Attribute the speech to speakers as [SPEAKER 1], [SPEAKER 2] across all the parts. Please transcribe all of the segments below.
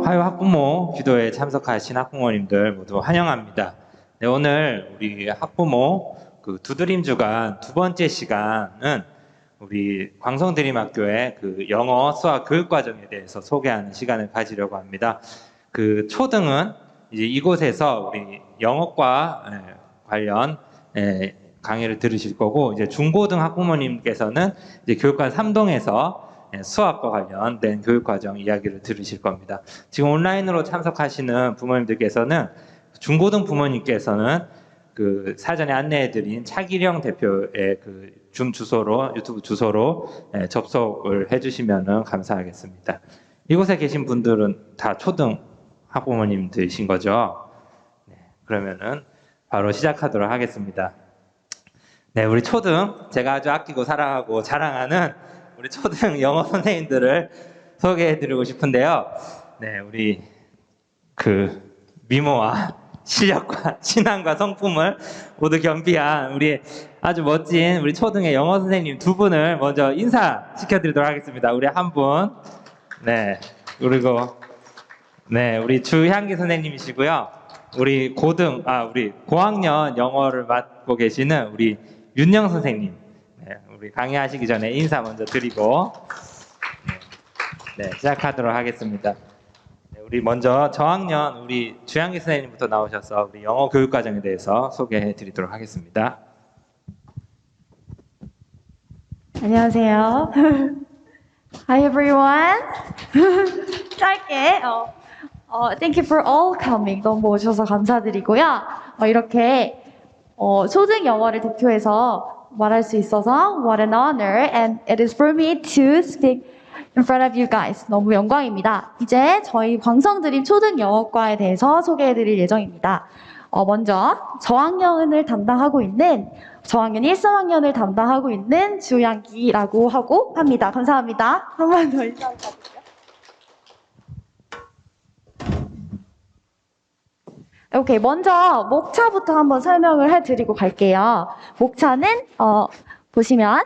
[SPEAKER 1] 화요 학부모 기도에 참석하신 학부모님들 모두 환영합니다. 네, 오늘 우리 학부모 두드림 주간 두 번째 시간은 우리 광성드림학교의 영어 수학 교육 과정에 대해서 소개하는 시간을 가지려고 합니다. 초등은 이제 이곳에서 우리 영어과 관련 강의를 들으실 거고, 이제 중고등 학부모님께서는 이제 교육관 3동에서 수학과 관련된 교육과정 이야기를 들으실 겁니다. 지금 온라인으로 참석하시는 부모님들께서는, 중고등 부모님께서는 사전에 안내해드린 차기령 대표의 줌 주소로, 유튜브 주소로 접속을 해주시면 감사하겠습니다. 이곳에 계신 분들은 다 초등 학부모님들이신 거죠? 네, 그러면은 바로 시작하도록 하겠습니다. 네, 우리 초등, 제가 아주 아끼고 사랑하고 자랑하는 우리 초등 영어 선생님들을 소개해드리고 싶은데요. 네, 우리 미모와 실력과 신앙과 성품을 모두 겸비한 우리 아주 멋진 우리 초등의 영어 선생님 두 분을 먼저 인사시켜드리도록 하겠습니다. 우리 한 분, 네, 그리고 네, 우리 주향기 선생님이시고요. 우리 우리 고학년 영어를 맡고 계시는 우리 윤영 선생님. 네, 우리 강의하시기 전에 인사 먼저 드리고 네, 시작하도록 하겠습니다. 네, 우리 먼저 저학년 우리 주향기 선생님부터 나오셔서 우리 영어 교육 과정에 대해서 소개해 드리도록 하겠습니다.
[SPEAKER 2] 안녕하세요. Hi everyone. 짧게 Thank you for all coming. 너무 오셔서 감사드리고요. 이렇게 초등 영어를 대표해서 말할 수 있어서 what an honor, and it is for me to speak in front of you guys. 너무 영광입니다. 이제 저희 광성드림 초등 영어과에 대해서 소개해드릴 예정입니다. 먼저 저학년을 담당하고 있는 저학년 1, 3학년을 담당하고 있는 주양기라고 합니다. 감사합니다. 한 번 더 인사 부탁드릴게요. 오케이, 먼저 목차부터 한번 설명을 해드리고 갈게요. 목차는 보시면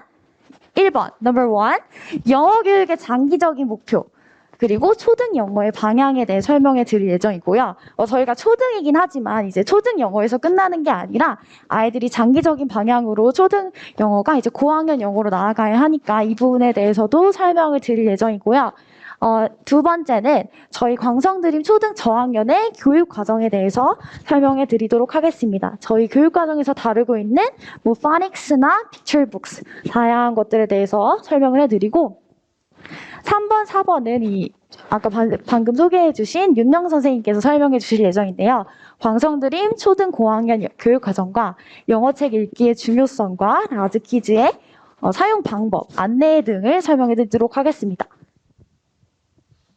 [SPEAKER 2] 1번, number 1, 영어 교육의 장기적인 목표, 그리고 초등 영어의 방향에 대해 설명해 드릴 예정이고요. 저희가 초등이긴 하지만 이제 초등 영어에서 끝나는 게 아니라 아이들이 장기적인 방향으로 초등 영어가 이제 고학년 영어로 나아가야 하니까 이 부분에 대해서도 설명을 드릴 예정이고요. 두 번째는 저희 광성드림 초등 저학년의 교육 과정에 대해서 설명해 드리도록 하겠습니다. 저희 교육 과정에서 다루고 있는 phonics나 picture books 다양한 것들에 대해서 설명을 해드리고, 3번, 4번은 아까 방금 소개해 주신 윤영 선생님께서 설명해 주실 예정인데요. 광성드림 초등 고학년 교육 과정과 영어책 읽기의 중요성과 라즈 퀴즈의 사용 방법, 안내 등을 설명해 드리도록 하겠습니다.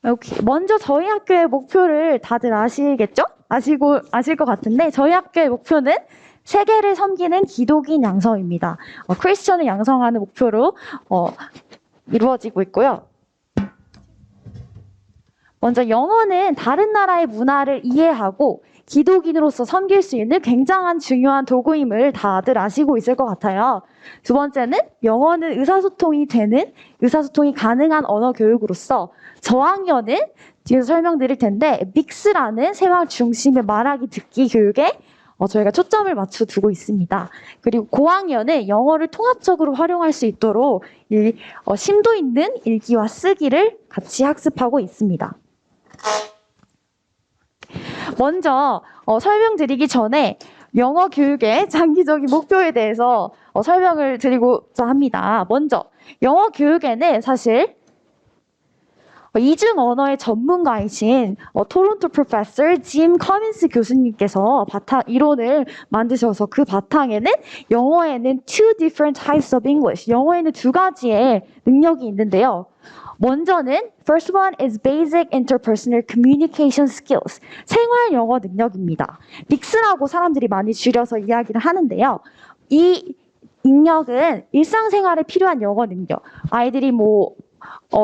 [SPEAKER 2] 오케이. 먼저 저희 학교의 목표를 다들 아시겠죠? 아실 것 같은데, 저희 학교의 목표는 세계를 섬기는 기독인 양성입니다. 크리스천을 양성하는 목표로 이루어지고 있고요. 먼저 영어는 다른 나라의 문화를 이해하고 기독인으로서 섬길 수 있는 굉장한 중요한 도구임을 다들 아시고 있을 것 같아요. 두 번째는 영어는 의사소통이 가능한 언어 교육으로서, 저학년은 뒤에서 설명드릴 텐데 믹스라는 생활 중심의 말하기 듣기 교육에 저희가 초점을 맞춰 두고 있습니다. 그리고 고학년은 영어를 통합적으로 활용할 수 있도록 심도 있는 읽기와 쓰기를 같이 학습하고 있습니다. 먼저 설명드리기 전에 영어 교육의 장기적인 목표에 대해서 설명을 드리고자 합니다. 먼저 영어 교육에는 사실 이중 언어의 전문가이신 토론토 프로페서 짐 커민스 교수님께서 이론을 만드셔서 그 바탕에는 영어에는 two different types of English, 영어에는 두 가지의 능력이 있는데요. 먼저는 first one is basic interpersonal communication skills, 생활 영어 능력입니다. 믹스라고 사람들이 많이 줄여서 이야기를 하는데요. 이 능력은 일상생활에 필요한 영어 능력, 아이들이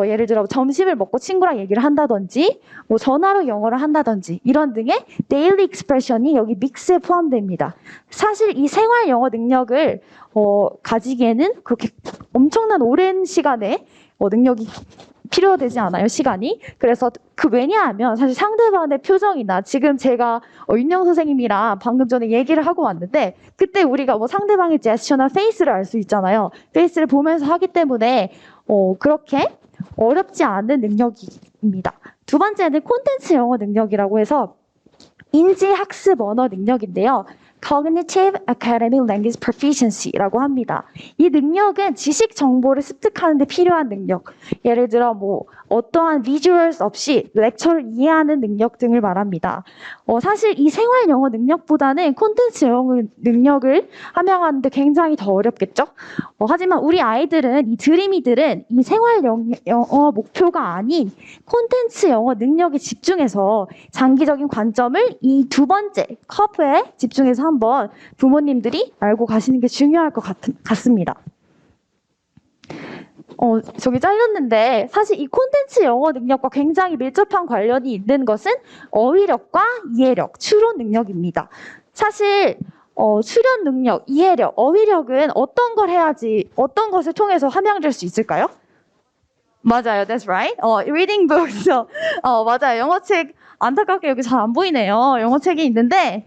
[SPEAKER 2] 예를 들어 점심을 먹고 친구랑 얘기를 한다든지 전화로 영어를 한다든지 이런 등의 daily expression이 여기 믹스에 포함됩니다. 사실 이 생활 영어 능력을 가지기에는 그렇게 엄청난 오랜 시간에 능력이 필요되지 않아요, 시간이. 그래서 왜냐하면 사실 상대방의 표정이나 지금 제가 윤영 선생님이랑 방금 전에 얘기를 하고 왔는데 그때 우리가 뭐 상대방의 제스처나 페이스를 알 수 있잖아요. 페이스를 보면서 하기 때문에 그렇게 어렵지 않은 능력입니다. 두 번째는 콘텐츠 영어 능력이라고 해서 인지 학습 언어 능력인데요. Cognitive Academic Language Proficiency라고 합니다. 이 능력은 지식 정보를 습득하는 데 필요한 능력. 예를 들어 뭐 어떠한 비주얼스 없이 렉처를 이해하는 능력 등을 말합니다. 사실 이 생활 영어 능력보다는 콘텐츠 영어 능력을 함양하는데 굉장히 더 어렵겠죠? 하지만 우리 아이들은 이 드림이들은 이 생활 영어 목표가 아닌 콘텐츠 영어 능력에 집중해서 장기적인 관점을 이 두 번째 커브에 집중해서 한번 부모님들이 알고 가시는 게 중요할 것 같습니다. 저기 잘렸는데 사실 이 콘텐츠 영어 능력과 굉장히 밀접한 관련이 있는 것은 어휘력과 이해력, 추론 능력입니다. 사실 추론 능력, 이해력, 어휘력은 어떤 걸 해야지 어떤 것을 통해서 함양될 수 있을까요? 맞아요, that's right. reading books. 맞아요. 영어책 안타깝게 여기 잘 안 보이네요. 영어책이 있는데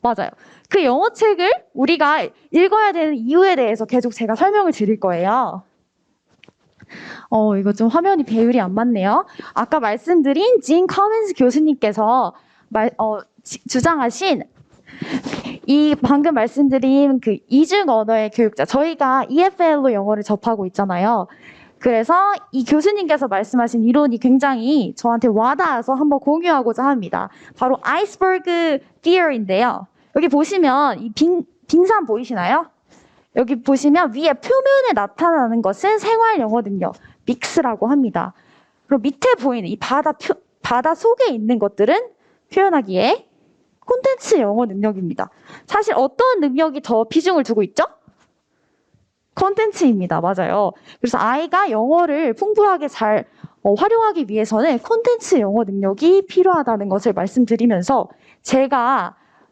[SPEAKER 2] 맞아요. 그 영어책을 우리가 읽어야 되는 이유에 대해서 계속 제가 설명을 드릴 거예요. 이거 좀 화면이 배율이 안 맞네요. 아까 말씀드린 진 커먼스 교수님께서 주장하신 이 방금 말씀드린 그 이중 언어의 교육자, 저희가 EFL로 영어를 접하고 있잖아요. 그래서 이 교수님께서 말씀하신 이론이 굉장히 저한테 와닿아서 한번 공유하고자 합니다. 바로 아이스버그 티어리인데요. 여기 보시면 이 빙산 보이시나요? 여기 보시면 위에 표면에 나타나는 것은 생활 영어 능력, 믹스라고 합니다. 그리고 밑에 보이는 이 바다 속에 있는 것들은 표현하기에 콘텐츠 영어 능력입니다. 사실 어떤 능력이 더 비중을 두고 있죠? 콘텐츠입니다. 맞아요. 그래서 아이가 영어를 풍부하게 잘 활용하기 위해서는 콘텐츠 영어 능력이 필요하다는 것을 말씀드리면서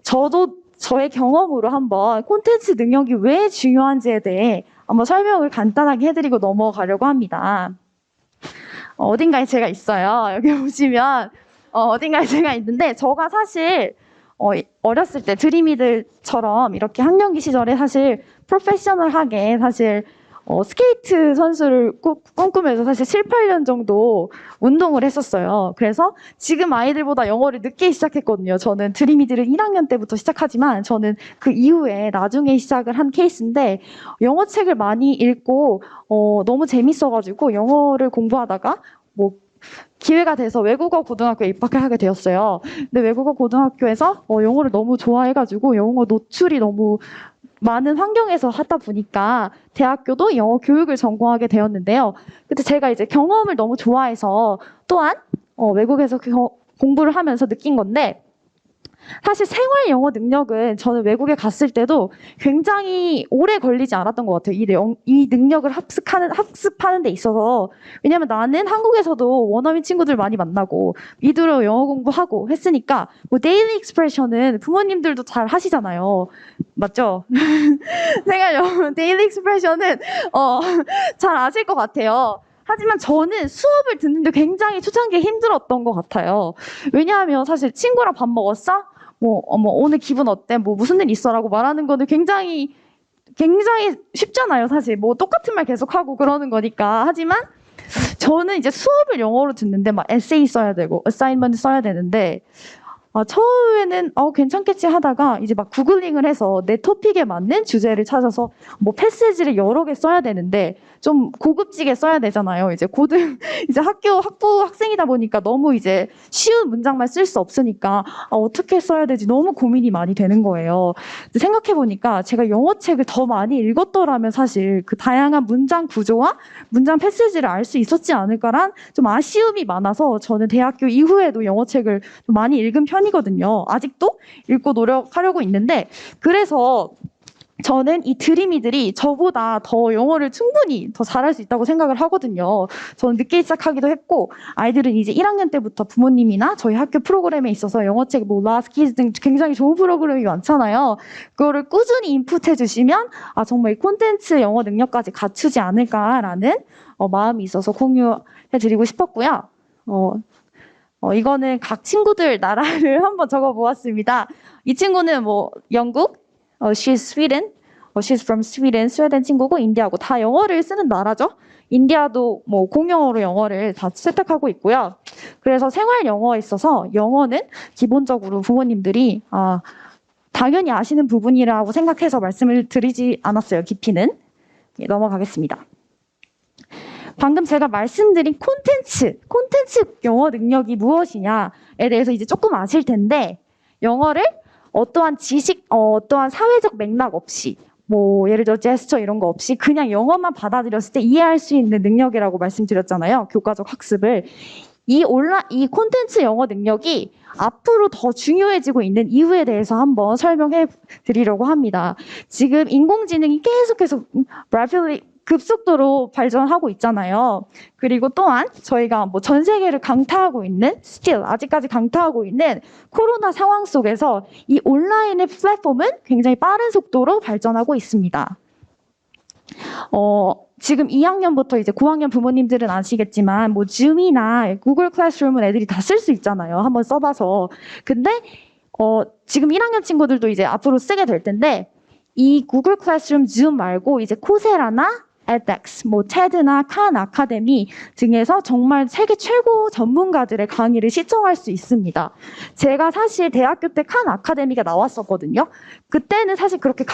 [SPEAKER 2] 저도 저의 경험으로 한번 콘텐츠 능력이 왜 중요한지에 대해 한번 설명을 간단하게 해드리고 넘어가려고 합니다. 어딘가에 제가 있어요. 여기 보시면 어딘가에 제가 있는데 저가 사실 어렸을 때 드림이들처럼 이렇게 학령기 시절에 사실 프로페셔널하게 사실 스케이트 선수를 꿈꾸면서 사실 7, 8년 정도 운동을 했었어요. 그래서 지금 아이들보다 영어를 늦게 시작했거든요. 저는 드림이들은 1학년 때부터 시작하지만 저는 그 이후에 나중에 시작을 한 케이스인데 영어 책을 많이 읽고 너무 재밌어가지고 영어를 공부하다가 뭐 기회가 돼서 외국어 고등학교에 입학을 하게 되었어요. 근데 외국어 고등학교에서 영어를 너무 좋아해가지고 영어 노출이 너무 많은 환경에서 하다 보니까 대학교도 영어 교육을 전공하게 되었는데요. 근데 제가 이제 경험을 너무 좋아해서 또한 외국에서 공부를 하면서 느낀 건데 사실 생활 영어 능력은 저는 외국에 갔을 때도 굉장히 오래 걸리지 않았던 것 같아요. 이 능력을 학습하는 데 있어서. 왜냐면 나는 한국에서도 원어민 친구들 많이 만나고 미드로 영어 공부하고 했으니까 뭐 데일리 익스프레션은 부모님들도 잘 하시잖아요. 맞죠? 생활 영어 데일리 익스프레션은 잘 아실 것 같아요. 하지만 저는 수업을 듣는데 굉장히 초창기에 힘들었던 것 같아요. 왜냐하면 사실 친구랑 밥 먹었어? 오늘 기분 어때? 무슨 일 있어라고 말하는 거는 굉장히 쉽잖아요, 사실. 똑같은 말 계속하고 그러는 거니까. 하지만 저는 이제 수업을 영어로 듣는데 막 에세이 써야 되고, 어사인먼트 써야 되는데, 처음에는 괜찮겠지 하다가 이제 막 구글링을 해서 내 토픽에 맞는 주제를 찾아서 패시지를 여러 개 써야 되는데 좀 고급지게 써야 되잖아요. 이제 이제 학부 학생이다 보니까 너무 이제 쉬운 문장만 쓸 수 없으니까 어떻게 써야 되지 너무 고민이 많이 되는 거예요. 생각해 보니까 제가 영어책을 더 많이 읽었더라면 사실 그 다양한 문장 구조와 문장 패시지를 알 수 있었지 않을까란 좀 아쉬움이 많아서 저는 대학교 이후에도 영어책을 좀 많이 읽은 편이거든요. 아직도 읽고 노력하려고 있는데 그래서 저는 이 드림이들이 저보다 더 영어를 충분히 더 잘할 수 있다고 생각을 하거든요. 저는 늦게 시작하기도 했고 아이들은 이제 1학년 때부터 부모님이나 저희 학교 프로그램에 있어서 영어책 뭐 라스키즈 등 굉장히 좋은 프로그램이 많잖아요. 그거를 꾸준히 인풋해 주시면 아 정말 이 콘텐츠 영어 능력까지 갖추지 않을까라는 마음이 있어서 공유해 드리고 싶었고요. 이거는 각 친구들 나라를 한번 적어 보았습니다. 이 친구는 뭐 영국, she's Sweden, she's from Sweden, 스웨덴 친구고 인디아고 다 영어를 쓰는 나라죠. 인디아도 뭐 공용어로 영어를 다 채택하고 있고요. 그래서 생활 영어에 있어서 영어는 기본적으로 부모님들이 당연히 아시는 부분이라고 생각해서 말씀을 드리지 않았어요. 깊이는. 넘어가겠습니다. 방금 제가 말씀드린 콘텐츠 영어 능력이 무엇이냐에 대해서 이제 조금 아실 텐데 영어를 어떠한 지식, 어떠한 사회적 맥락 없이 뭐 예를 들어 제스처 이런 거 없이 그냥 영어만 받아들였을 때 이해할 수 있는 능력이라고 말씀드렸잖아요. 교과적 학습을. 이 콘텐츠 영어 능력이 앞으로 더 중요해지고 있는 이유에 대해서 한번 설명해 드리려고 합니다. 지금 인공지능이 계속해서 rapidly 급속도로 발전하고 있잖아요. 그리고 또한 저희가 뭐 전 세계를 강타하고 있는 아직까지 강타하고 있는 코로나 상황 속에서 이 온라인의 플랫폼은 굉장히 빠른 속도로 발전하고 있습니다. 지금 2학년부터 이제 9학년 부모님들은 아시겠지만 뭐 줌이나 구글 클래스룸은 애들이 다 쓸 수 있잖아요. 한번 써봐서. 근데 지금 1학년 친구들도 이제 앞으로 쓰게 될 텐데 이 구글 클래스룸 줌 말고 이제 코세라나 edX, 뭐 테드나 칸 아카데미 등에서 정말 세계 최고 전문가들의 강의를 시청할 수 있습니다. 제가 사실 대학교 때 칸 아카데미가 나왔었거든요. 그때는 사실 그렇게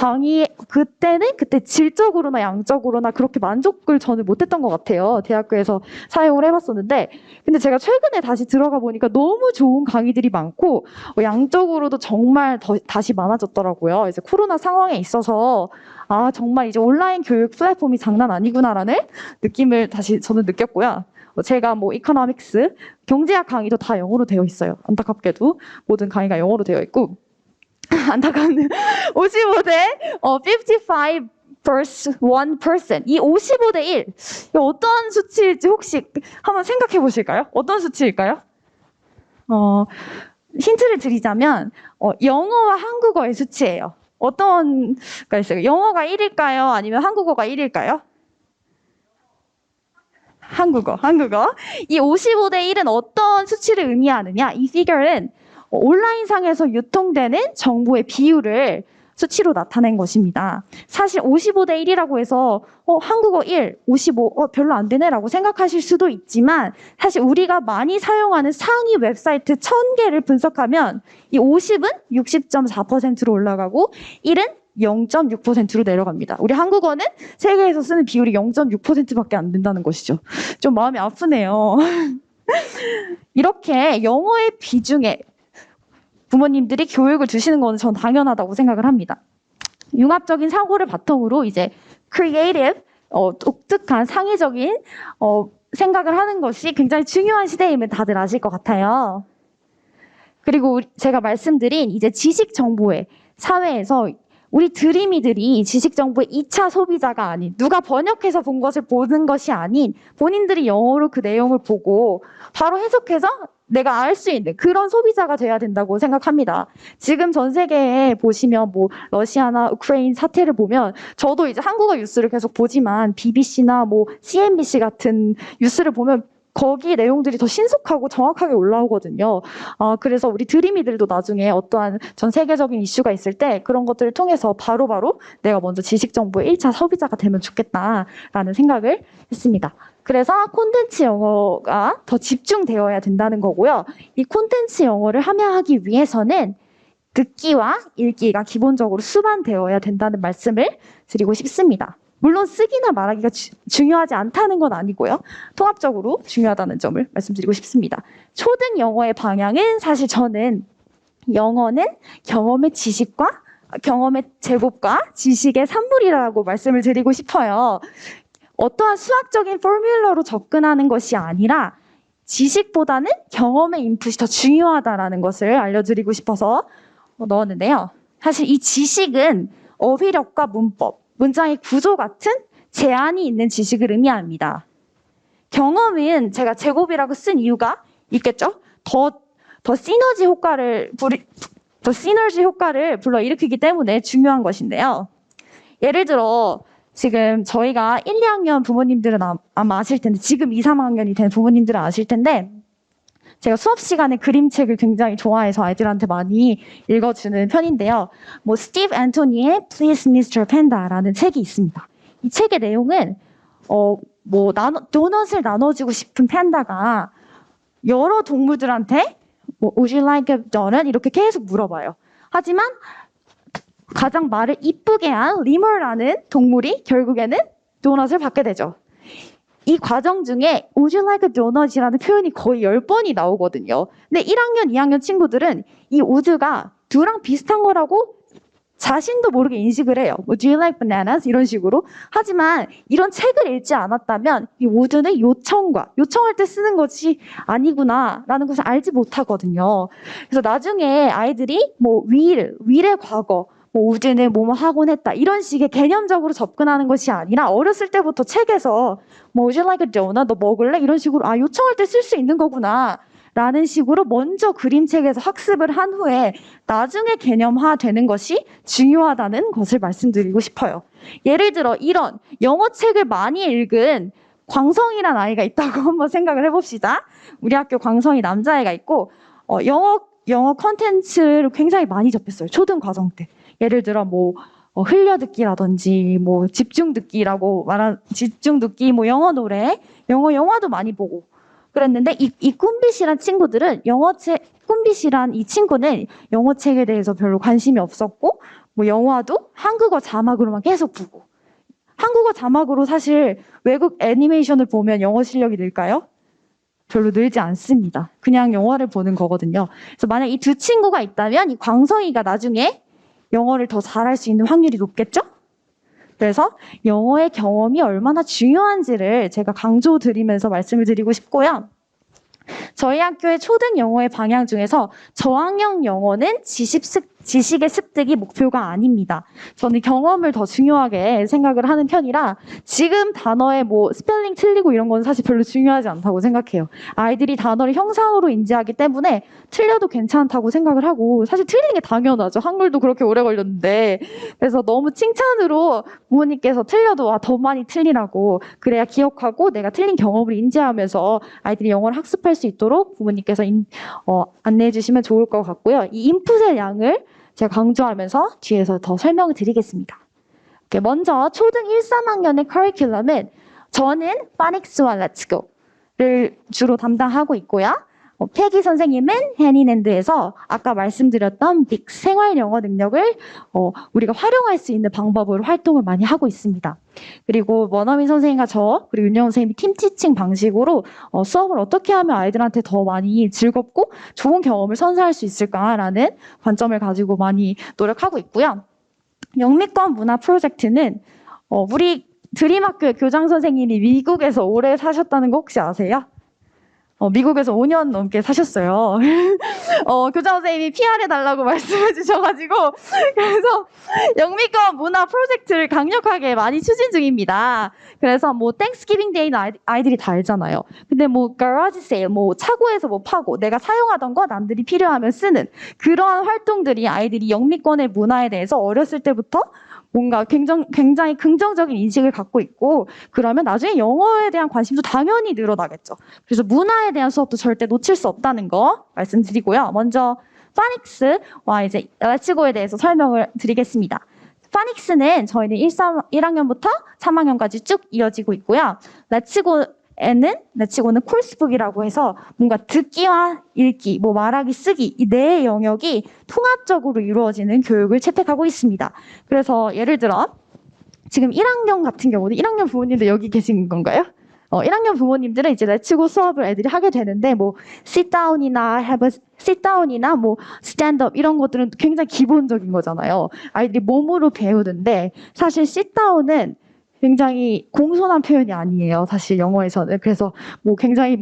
[SPEAKER 2] 그때 질적으로나 양적으로나 그렇게 만족을 저는 못했던 것 같아요. 대학교에서 사용을 해봤었는데 근데 제가 최근에 다시 들어가 보니까 너무 좋은 강의들이 많고 양적으로도 정말 다시 많아졌더라고요. 이제 코로나 상황에 있어서 정말 이제 온라인 교육 플랫폼이 장난 아니구나라는 느낌을 다시 저는 느꼈고요. 제가 뭐 이코노믹스, 경제학 강의도 다 영어로 되어 있어요. 안타깝게도 모든 강의가 영어로 되어 있고 안타깝네요. 55대 55 versus 1%. 이 55대 1. 어떤 수치일지 혹시 한번 생각해 보실까요? 어떤 수치일까요? 힌트를 드리자면 영어와 한국어의 수치예요. 어떤 가 있어요? 영어가 1일까요? 아니면 한국어가 1일까요? 한국어. 이 55대 1은 어떤 수치를 의미하느냐? 이 figure는 온라인상에서 유통되는 정보의 비율을 수치로 나타낸 것입니다. 사실 55대 1이라고 해서 한국어 1, 55 별로 안 되네라고 생각하실 수도 있지만 사실 우리가 많이 사용하는 상위 웹사이트 1000개를 분석하면 이 50은 60.4%로 올라가고 1은 0.6%로 내려갑니다. 우리 한국어는 세계에서 쓰는 비율이 0.6%밖에 안 된다는 것이죠. 좀 마음이 아프네요. 이렇게 영어의 비중에 부모님들이 교육을 주시는 건 전 당연하다고 생각을 합니다. 융합적인 사고를 바탕으로 이제 creative, 독특한 상의적인 생각을 하는 것이 굉장히 중요한 시대임을 다들 아실 것 같아요. 그리고 제가 말씀드린 이제 지식 정보의 사회에서 우리 드림이들이 지식 정보의 2차 소비자가 아닌 누가 번역해서 본 것을 보는 것이 아닌 본인들이 영어로 그 내용을 보고 바로 해석해서 내가 알 수 있는 그런 소비자가 돼야 된다고 생각합니다. 지금 전 세계에 보시면 뭐 러시아나 우크라이나 사태를 보면 저도 이제 한국어 뉴스를 계속 보지만 BBC나 뭐 CNBC 같은 뉴스를 보면 거기 내용들이 더 신속하고 정확하게 올라오거든요. 그래서 우리 드림이들도 나중에 어떠한 전 세계적인 이슈가 있을 때 그런 것들을 통해서 바로바로 내가 먼저 지식 정보의 1차 소비자가 되면 좋겠다라는 생각을 했습니다. 그래서 콘텐츠 영어가 더 집중되어야 된다는 거고요. 이 콘텐츠 영어를 함양하기 위해서는 듣기와 읽기가 기본적으로 수반되어야 된다는 말씀을 드리고 싶습니다. 물론 쓰기나 말하기가 중요하지 않다는 건 아니고요. 통합적으로 중요하다는 점을 말씀드리고 싶습니다. 초등 영어의 방향은 사실 저는 영어는 경험의 제곱과 지식의 산물이라고 말씀을 드리고 싶어요. 어떠한 수학적인 포뮬러로 접근하는 것이 아니라 지식보다는 경험의 인풋이 더 중요하다는 것을 알려드리고 싶어서 넣었는데요. 사실 이 지식은 어휘력과 문법, 문장의 구조 같은 제한이 있는 지식을 의미합니다. 경험은 제가 제곱이라고 쓴 이유가 있겠죠? 더 시너지 효과를 불러일으키기 때문에 중요한 것인데요. 예를 들어 지금 저희가 1, 2학년 부모님들은 아마 아실 텐데 지금 2, 3학년이 된 부모님들은 아실 텐데 제가 수업 시간에 그림책을 굉장히 좋아해서 아이들한테 많이 읽어주는 편인데요. 뭐 스티브 앤토니의 Please Mr. Panda라는 책이 있습니다. 이 책의 내용은 도넛을 나눠주고 싶은 팬다가 여러 동물들한테 Would you like a donut? 이렇게 계속 물어봐요. 하지만 가장 말을 이쁘게 한 리머라는 동물이 결국에는 도넛을 받게 되죠. 이 과정 중에 Would you like a donut이라는 표현이 거의 10번이 나오거든요. 근데 1학년, 2학년 친구들은 이 would가 두랑 비슷한 거라고 자신도 모르게 인식을 해요. Would you like bananas? 이런 식으로. 하지만 이런 책을 읽지 않았다면 이 would는 요청할 때 쓰는 것이 아니구나라는 것을 알지 못하거든요. 그래서 나중에 아이들이 will의 과거, would는 뭐뭐 하곤 했다. 이런 식의 개념적으로 접근하는 것이 아니라 어렸을 때부터 책에서 Would you like a donut? 너 먹을래? 이런 식으로 요청할 때 쓸 수 있는 거구나. 라는 식으로 먼저 그림책에서 학습을 한 후에 나중에 개념화되는 것이 중요하다는 것을 말씀드리고 싶어요. 예를 들어 이런 영어책을 많이 읽은 광성이란 아이가 있다고 한번 생각을 해봅시다. 우리 학교 광성이 남자애가 있고 영어 컨텐츠를 굉장히 많이 접했어요. 초등 과정 때. 예를 들어 흘려듣기라든지 집중듣기라고 말한 집중듣기, 영어 노래, 영화도 많이 보고 그랬는데 이 꿈빛이란 꿈빛이란 이 친구는 영어책에 대해서 별로 관심이 없었고 영화도 한국어 자막으로만 계속 보고 한국어 자막으로 사실 외국 애니메이션을 보면 영어 실력이 늘까요? 별로 늘지 않습니다. 그냥 영화를 보는 거거든요. 그래서 만약 이 두 친구가 있다면 이 광성이가 나중에 영어를 더 잘할 수 있는 확률이 높겠죠? 그래서 영어의 경험이 얼마나 중요한지를 제가 강조드리면서 말씀을 드리고 싶고요. 저희 학교의 초등 영어의 방향 중에서 저학년 영어는 지식의 습득이 목표가 아닙니다. 저는 경험을 더 중요하게 생각을 하는 편이라 지금 단어의 스펠링 틀리고 이런 건 사실 별로 중요하지 않다고 생각해요. 아이들이 단어를 형상으로 인지하기 때문에 틀려도 괜찮다고 생각을 하고 사실 틀리는 게 당연하죠. 한글도 그렇게 오래 걸렸는데 그래서 너무 칭찬으로 부모님께서 틀려도 더 많이 틀리라고 그래야 기억하고 내가 틀린 경험을 인지하면서 아이들이 영어를 학습할 수 있도록 부모님께서 안내해 주시면 좋을 것 같고요. 이 인풋의 양을 제가 강조하면서 뒤에서 더 설명을 드리겠습니다. 먼저 초등 1, 3학년의 커리큘럼은 저는 파닉스와 렛츠고를 주로 담당하고 있고요. 패기 선생님은 해니랜드에서 아까 말씀드렸던 빅 생활 영어 능력을 우리가 활용할 수 있는 방법으로 활동을 많이 하고 있습니다. 그리고 원어민 선생님과 그리고 윤영 선생님이 팀 티칭 방식으로 수업을 어떻게 하면 아이들한테 더 많이 즐겁고 좋은 경험을 선사할 수 있을까라는 관점을 가지고 많이 노력하고 있고요. 영미권 문화 프로젝트는 우리 드림학교의 교장 선생님이 미국에서 오래 사셨다는 거 혹시 아세요? 미국에서 5년 넘게 사셨어요. 교장 선생님이 PR해달라고 말씀해 주셔가지고 그래서 영미권 문화 프로젝트를 강력하게 많이 추진 중입니다. 그래서 땡스기빙 데이는 아이들이 다 알잖아요. 근데 가라지 세일, 차고에서 파고 내가 사용하던 거 남들이 필요하면 쓰는 그러한 활동들이 아이들이 영미권의 문화에 대해서 어렸을 때부터 뭔가 굉장히 긍정적인 인식을 갖고 있고 그러면 나중에 영어에 대한 관심도 당연히 늘어나겠죠. 그래서 문화에 대한 수업도 절대 놓칠 수 없다는 거 말씀드리고요. 먼저 파닉스와 이제 렛츠고에 대해서 설명을 드리겠습니다. 파닉스는 저희는 1학년부터 3학년까지 쭉 이어지고 있고요. 렛츠고는 콜스북이라고 해서 뭔가 듣기와 읽기, 말하기, 쓰기 이 네 영역이 통합적으로 이루어지는 교육을 채택하고 있습니다. 그래서 예를 들어 지금 1학년 같은 경우는 1학년 부모님들 여기 계신 건가요? 1학년 부모님들은 이제 렛츠고 수업을 애들이 하게 되는데 sit-down이나 stand-up 이런 것들은 굉장히 기본적인 거잖아요. 아이들이 몸으로 배우는데 사실 sit-down은 굉장히 공손한 표현이 아니에요. 사실 영어에서는. 그래서 굉장히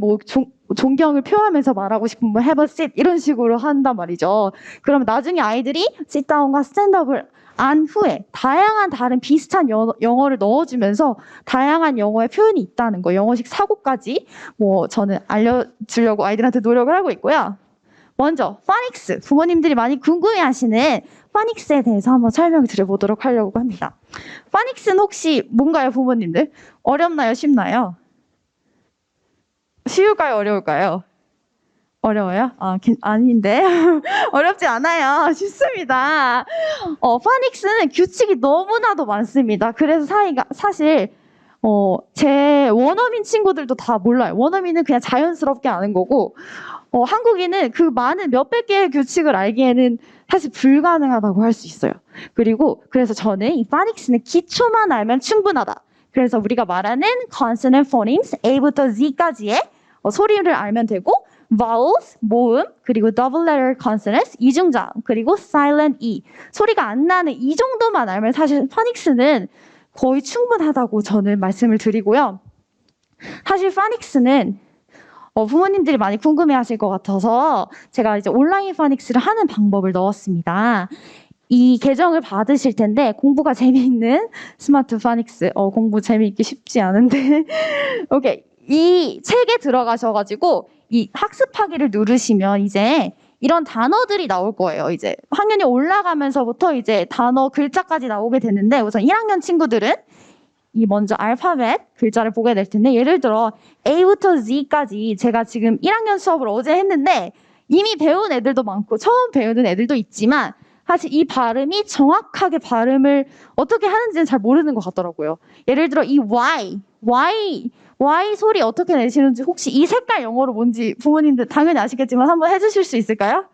[SPEAKER 2] 존경을 표하면서 말하고 싶으면 have a seat 이런 식으로 한단 말이죠. 그러면 나중에 아이들이 sit down과 stand up을 안 후에 다양한 다른 비슷한 영어를 넣어주면서 다양한 영어의 표현이 있다는 거, 영어식 사고까지 저는 알려주려고 아이들한테 노력을 하고 있고요. 먼저 파닉스, 부모님들이 많이 궁금해하시는 파닉스에 대해서 한번 설명을 드려보도록 하려고 합니다. 파닉스는 혹시 뭔가요, 부모님들? 어렵나요, 쉽나요? 쉬울까요, 어려울까요? 어려워요? 아닌데. 어렵지 않아요. 쉽습니다. 파닉스는 규칙이 너무나도 많습니다. 그래서 사실, 제 원어민 친구들도 다 몰라요. 원어민은 그냥 자연스럽게 아는 거고, 한국인은 그 많은 몇백 개의 규칙을 알기에는 사실 불가능하다고 할 수 있어요. 그래서 저는 이 파닉스는 기초만 알면 충분하다. 그래서 우리가 말하는 consonant phonemes, A부터 Z까지의 소리를 알면 되고, vowels, 모음, 그리고 double letter consonants, 이중자음, 그리고 silent E. 소리가 안 나는 이 정도만 알면 사실 파닉스는 거의 충분하다고 저는 말씀을 드리고요. 사실 파닉스는 부모님들이 많이 궁금해하실 것 같아서 제가 이제 온라인 파닉스를 하는 방법을 넣었습니다. 이 계정을 받으실 텐데 공부가 재미있는 스마트 파닉스, 공부 재미있기 쉽지 않은데 오케이. 이 책에 들어가셔가지고 이 학습하기를 누르시면 이제 이런 단어들이 나올 거예요. 이제 학년이 올라가면서부터 이제 단어 글자까지 나오게 되는데 우선 1학년 친구들은 이 먼저 알파벳 글자를 보게 될 텐데 예를 들어 A부터 Z까지 제가 지금 1학년 수업을 어제 했는데 이미 배운 애들도 많고 처음 배우는 애들도 있지만 사실 이 발음이 정확하게 발음을 어떻게 하는지는 잘 모르는 것 같더라고요. 예를 들어 이 Y 소리 어떻게 내시는지 혹시 이 색깔 영어로 뭔지 부모님들 당연히 아시겠지만 한번 해주실 수 있을까요?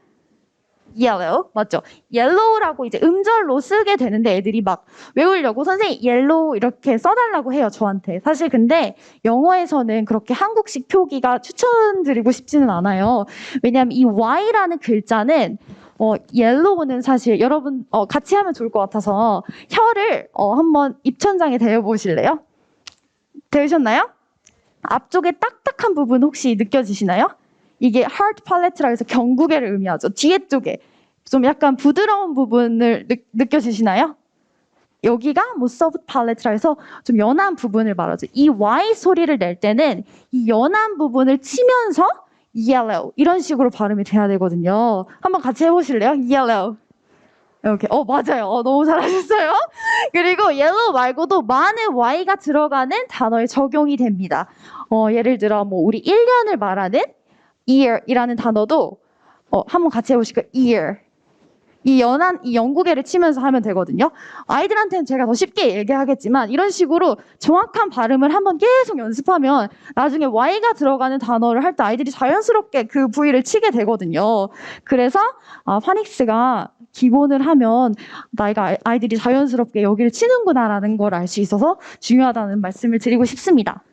[SPEAKER 2] yellow 맞죠? yellow라고 이제 음절로 쓰게 되는데 애들이 막 외우려고 선생님 yellow 이렇게 써달라고 해요 저한테. 사실 근데 영어에서는 그렇게 한국식 표기가 추천드리고 싶지는 않아요. 왜냐하면 이 Y라는 글자는 yellow는 사실 여러분 같이 하면 좋을 것 같아서 혀를 한번 입천장에 대어 보실래요? 되셨나요? 앞쪽에 딱딱한 부분 혹시 느껴지시나요? 이게 hard palette라 해서 경구개를 의미하죠. 뒤에 쪽에 좀 약간 부드러운 부분을 느껴지시나요? 여기가 soft palette라 해서 좀 연한 부분을 말하죠. 이 Y 소리를 낼 때는 이 연한 부분을 치면서 yellow 이런 식으로 발음이 돼야 되거든요. 한번 같이 해보실래요? yellow. 이렇게 맞아요. 너무 잘하셨어요. 그리고 yellow 말고도 많은 Y가 들어가는 단어에 적용이 됩니다. 예를 들어 우리 1년을 말하는 year이라는 단어도 한번 같이 해보실까요? year. 이 영구개를 치면서 하면 되거든요. 아이들한테는 제가 더 쉽게 얘기하겠지만 이런 식으로 정확한 발음을 한번 계속 연습하면 나중에 Y가 들어가는 단어를 할 때 아이들이 자연스럽게 그 부위를 치게 되거든요. 그래서 파닉스가 기본을 하면 아이들이 자연스럽게 여기를 치는구나라는 걸 알 수 있어서 중요하다는 말씀을 드리고 싶습니다.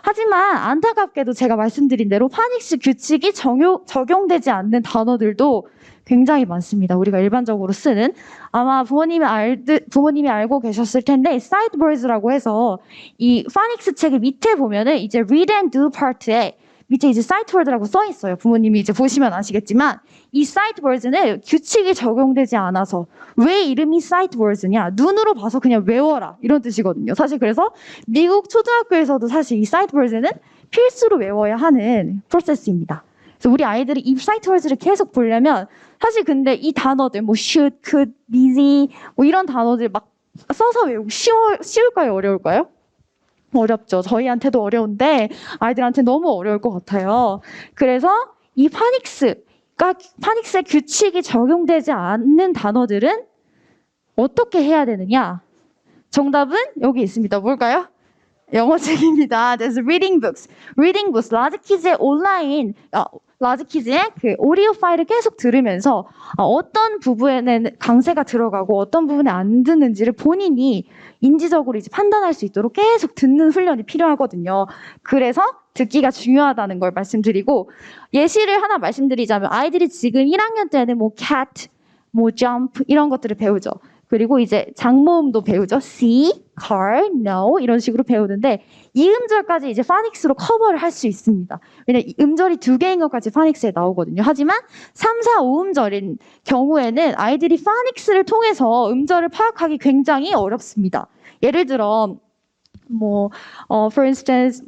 [SPEAKER 2] 하지만 안타깝게도 제가 말씀드린 대로 파닉스 규칙이 적용되지 않는 단어들도 굉장히 많습니다. 우리가 일반적으로 쓰는 아마 부모님이 알고 계셨을 텐데 sideboards라고 해서 이 파닉스 책의 밑에 보면은 이제 read and do part에 밑에 이제 sightword라고 써 있어요. 부모님이 이제 보시면 아시겠지만 이 sightwords는 규칙이 적용되지 않아서 왜 이름이 sightwords냐? 눈으로 봐서 그냥 외워라 이런 뜻이거든요. 사실 그래서 미국 초등학교에서도 사실 이 sightwords는 필수로 외워야 하는 프로세스입니다. 그래서 우리 아이들이 이 sightwords를 계속 보려면 사실 근데 이 단어들 should, could, busy 이런 단어들 막 써서 외우기 쉬울까요? 어려울까요? 어렵죠. 저희한테도 어려운데 아이들한테 너무 어려울 것 같아요. 그래서 이 파닉스의 규칙이 적용되지 않는 단어들은 어떻게 해야 되느냐? 정답은 여기 있습니다. 뭘까요? 영어책입니다. There's reading books. Reading books. 라즈키즈의 그 오디오 파일을 계속 들으면서 어떤 부분에는 강세가 들어가고 어떤 부분에 안 듣는지를 본인이 인지적으로 이제 판단할 수 있도록 계속 듣는 훈련이 필요하거든요. 그래서 듣기가 중요하다는 걸 말씀드리고 예시를 하나 말씀드리자면 아이들이 지금 1학년 때는 cat, jump 이런 것들을 배우죠. 그리고 이제 장모음도 배우죠. see, car, no 이런 식으로 배우는데 이 음절까지 이제 파닉스로 커버를 할 수 있습니다. 왜냐면 이 음절이 두 개인 것까지 파닉스에 나오거든요. 하지만 3, 4, 5음절인 경우에는 아이들이 파닉스를 통해서 음절을 파악하기 굉장히 어렵습니다. 예를 들어 for instance,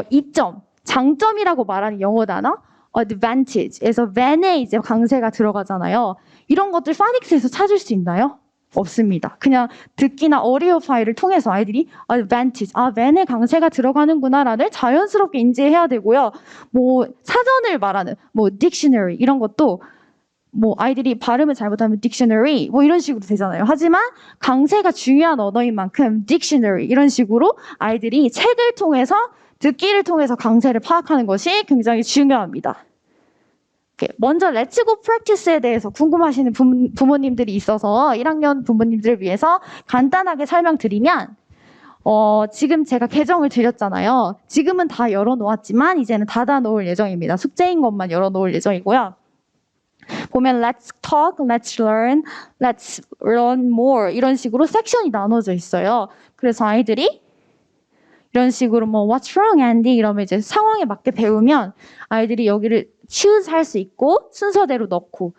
[SPEAKER 2] 이점, 장점이라고 말하는 영어 단어 advantage에서 than에 이제 강세가 들어가잖아요. 이런 것들 파닉스에서 찾을 수 있나요? 없습니다. 그냥 듣기나 오디오 파일을 통해서 아이들이 advantage, than에 강세가 들어가는구나라는 자연스럽게 인지해야 되고요. 사전을 말하는 dictionary 이런 것도 아이들이 발음을 잘못하면 dictionary 이런 식으로 되잖아요. 하지만 강세가 중요한 언어인 만큼 dictionary 이런 식으로 아이들이 책을 통해서 듣기를 통해서 강세를 파악하는 것이 굉장히 중요합니다. 먼저 Let's Go Practice에 대해서 궁금하시는 부모님들이 있어서 1학년 부모님들을 위해서 간단하게 설명드리면 지금 제가 계정을 드렸잖아요. 지금은 다 열어놓았지만 이제는 닫아놓을 예정입니다. 숙제인 것만 열어놓을 예정이고요. 보면 Let's talk, Let's learn, Let's learn more 이런 식으로 섹션이 나눠져 있어요. 그래서 아이들이 이런 식으로 What's wrong, Andy? 이러면 이제 상황에 맞게 배우면 아이들이 여기를 choose 할 수 있고 순서대로 넣고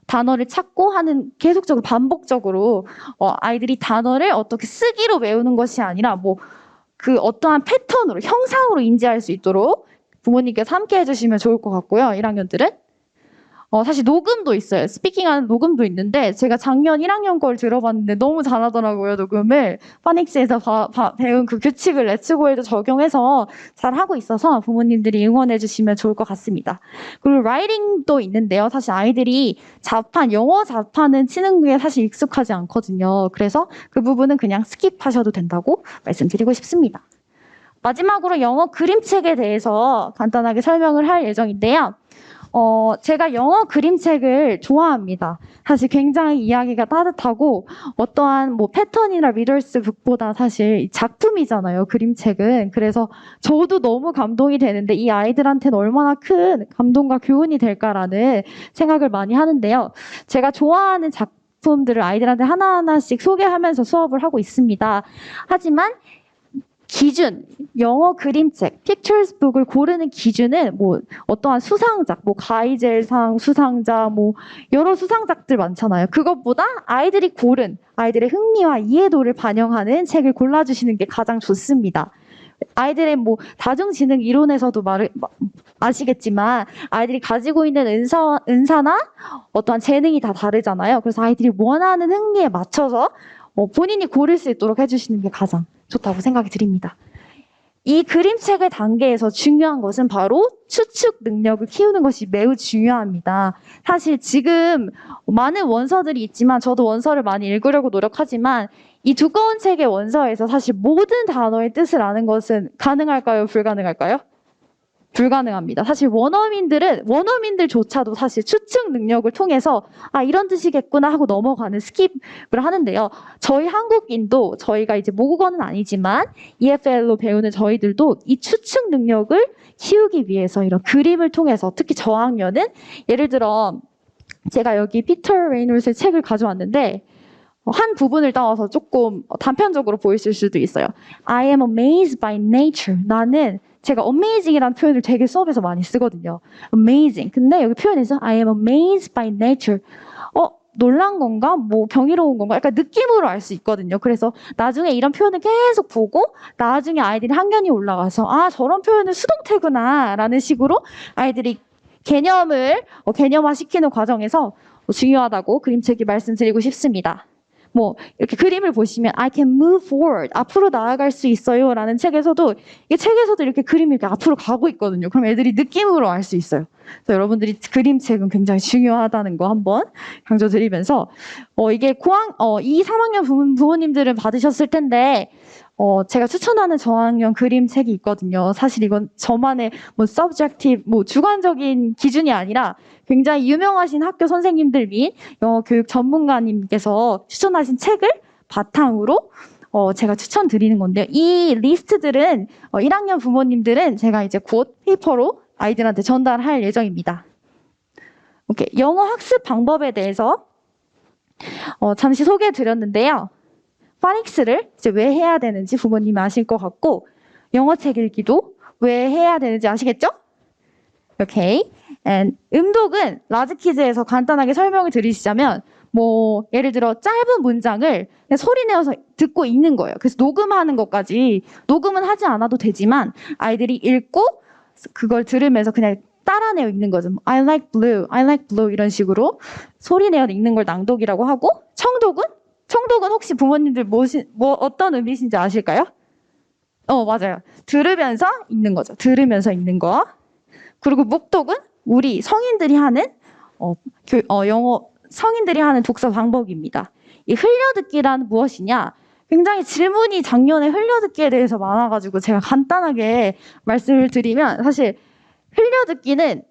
[SPEAKER 2] 단어를 찾고 하는 계속적으로 반복적으로 아이들이 단어를 어떻게 쓰기로 외우는 것이 아니라 그 어떠한 패턴으로 형상으로 인지할 수 있도록 부모님께서 함께 해주시면 좋을 것 같고요. 1학년들은 사실 녹음도 있어요. 스피킹하는 녹음도 있는데 제가 작년 1학년 걸 들어봤는데 너무 잘하더라고요. 녹음을 파닉스에서 배운 그 규칙을 렛츠고에도 적용해서 잘하고 있어서 부모님들이 응원해 주시면 좋을 것 같습니다. 그리고 라이팅도 있는데요. 사실 아이들이 영어 자판은 치는 게 사실 익숙하지 않거든요. 그래서 그 부분은 그냥 스킵하셔도 된다고 말씀드리고 싶습니다. 마지막으로 영어 그림책에 대해서 간단하게 설명을 할 예정인데요. 제가 영어 그림책을 좋아합니다. 사실 굉장히 이야기가 따뜻하고 어떠한 패턴이나 리더스 북보다 사실 작품이잖아요. 그림책은. 그래서 저도 너무 감동이 되는데 이 아이들한테는 얼마나 큰 감동과 교훈이 될까라는 생각을 많이 하는데요. 제가 좋아하는 작품들을 아이들한테 하나하나씩 소개하면서 수업을 하고 있습니다. 하지만 기준, 영어 그림책, 픽처스 북을 고르는 기준은 어떠한 수상작, 가이젤상 수상작, 여러 수상작들 많잖아요. 그것보다 아이들이 고른 아이들의 흥미와 이해도를 반영하는 책을 골라주시는 게 가장 좋습니다. 아이들의 다중지능 이론에서도 아시겠지만 아이들이 가지고 있는 은사나 어떠한 재능이 다 다르잖아요. 그래서 아이들이 원하는 흥미에 맞춰서 본인이 고를 수 있도록 해주시는 게 가장 좋다고 생각이 듭니다. 이 그림책의 단계에서 중요한 것은 바로 추측 능력을 키우는 것이 매우 중요합니다. 사실 지금 많은 원서들이 있지만 저도 원서를 많이 읽으려고 노력하지만 이 두꺼운 책의 원서에서 사실 모든 단어의 뜻을 아는 것은 가능할까요? 불가능할까요? 불가능합니다. 사실 원어민들조차도 사실 추측 능력을 통해서 이런 뜻이겠구나 하고 넘어가는 스킵을 하는데요. 저희 한국인도 저희가 이제 모국어는 아니지만 EFL로 배우는 저희들도 이 추측 능력을 키우기 위해서 이런 그림을 통해서 특히 저학년은 예를 들어 제가 여기 피터 레이놀스의 책을 가져왔는데 한 부분을 따와서 조금 단편적으로 보이실 수도 있어요. I am amazed by nature. 나는 제가 amazing이라는 표현을 되게 수업에서 많이 쓰거든요. amazing. 근데 여기 표현에서 I am amazed by nature. 놀란 건가? 경이로운 건가? 약간 느낌으로 알 수 있거든요. 그래서 나중에 이런 표현을 계속 보고 나중에 아이들이 학년이 올라가서 저런 표현은 수동태구나 라는 식으로 아이들이 개념화시키는 과정에서 중요하다고 그림책이 말씀드리고 싶습니다. 이렇게 그림을 보시면 I can move forward. 앞으로 나아갈 수 있어요. 라는 책에서도 이렇게 그림이 이렇게 앞으로 가고 있거든요. 그럼 애들이 느낌으로 알 수 있어요. 그래서 여러분들이 그림책은 굉장히 중요하다는 거 한번 강조드리면서 이게 2, 3학년 부모님들은 받으셨을 텐데 제가 추천하는 저학년 그림책이 있거든요. 사실 이건 저만의 subjective, 주관적인 기준이 아니라 굉장히 유명하신 학교 선생님들 및 영어 교육 전문가님께서 추천하신 책을 바탕으로 제가 추천드리는 건데요. 이 리스트들은 1학년 부모님들은 제가 이제 곧 페이퍼로 아이들한테 전달할 예정입니다. 영어 학습 방법에 대해서 잠시 소개해 드렸는데요. 파닉스를 이제 왜 해야 되는지 부모님이 아실 것 같고, 영어 책 읽기도 왜 해야 되는지 아시겠죠? 오케이. And 음독은 라즈키즈에서 간단하게 설명을 드리시자면, 뭐 예를 들어 짧은 문장을 그냥 소리 내어서 듣고 읽는 거예요. 그래서 녹음하는 것까지, 녹음은 하지 않아도 되지만 아이들이 읽고 그걸 들으면서 그냥 따라내어 읽는 거죠. I like blue, I like blue 이런 식으로 소리 내어 읽는 걸 낭독이라고 하고, 청독은 혹시 부모님들 어떤 의미신지 아실까요? 맞아요. 들으면서 읽는 거죠. 들으면서 읽는 거. 그리고 묵독은 우리 성인들이 하는 영어 성인들이 하는 독서 방법입니다. 이 흘려듣기란 무엇이냐? 굉장히 질문이 작년에 흘려듣기에 대해서 많아가지고 제가 간단하게 말씀을 드리면, 사실 흘려듣기는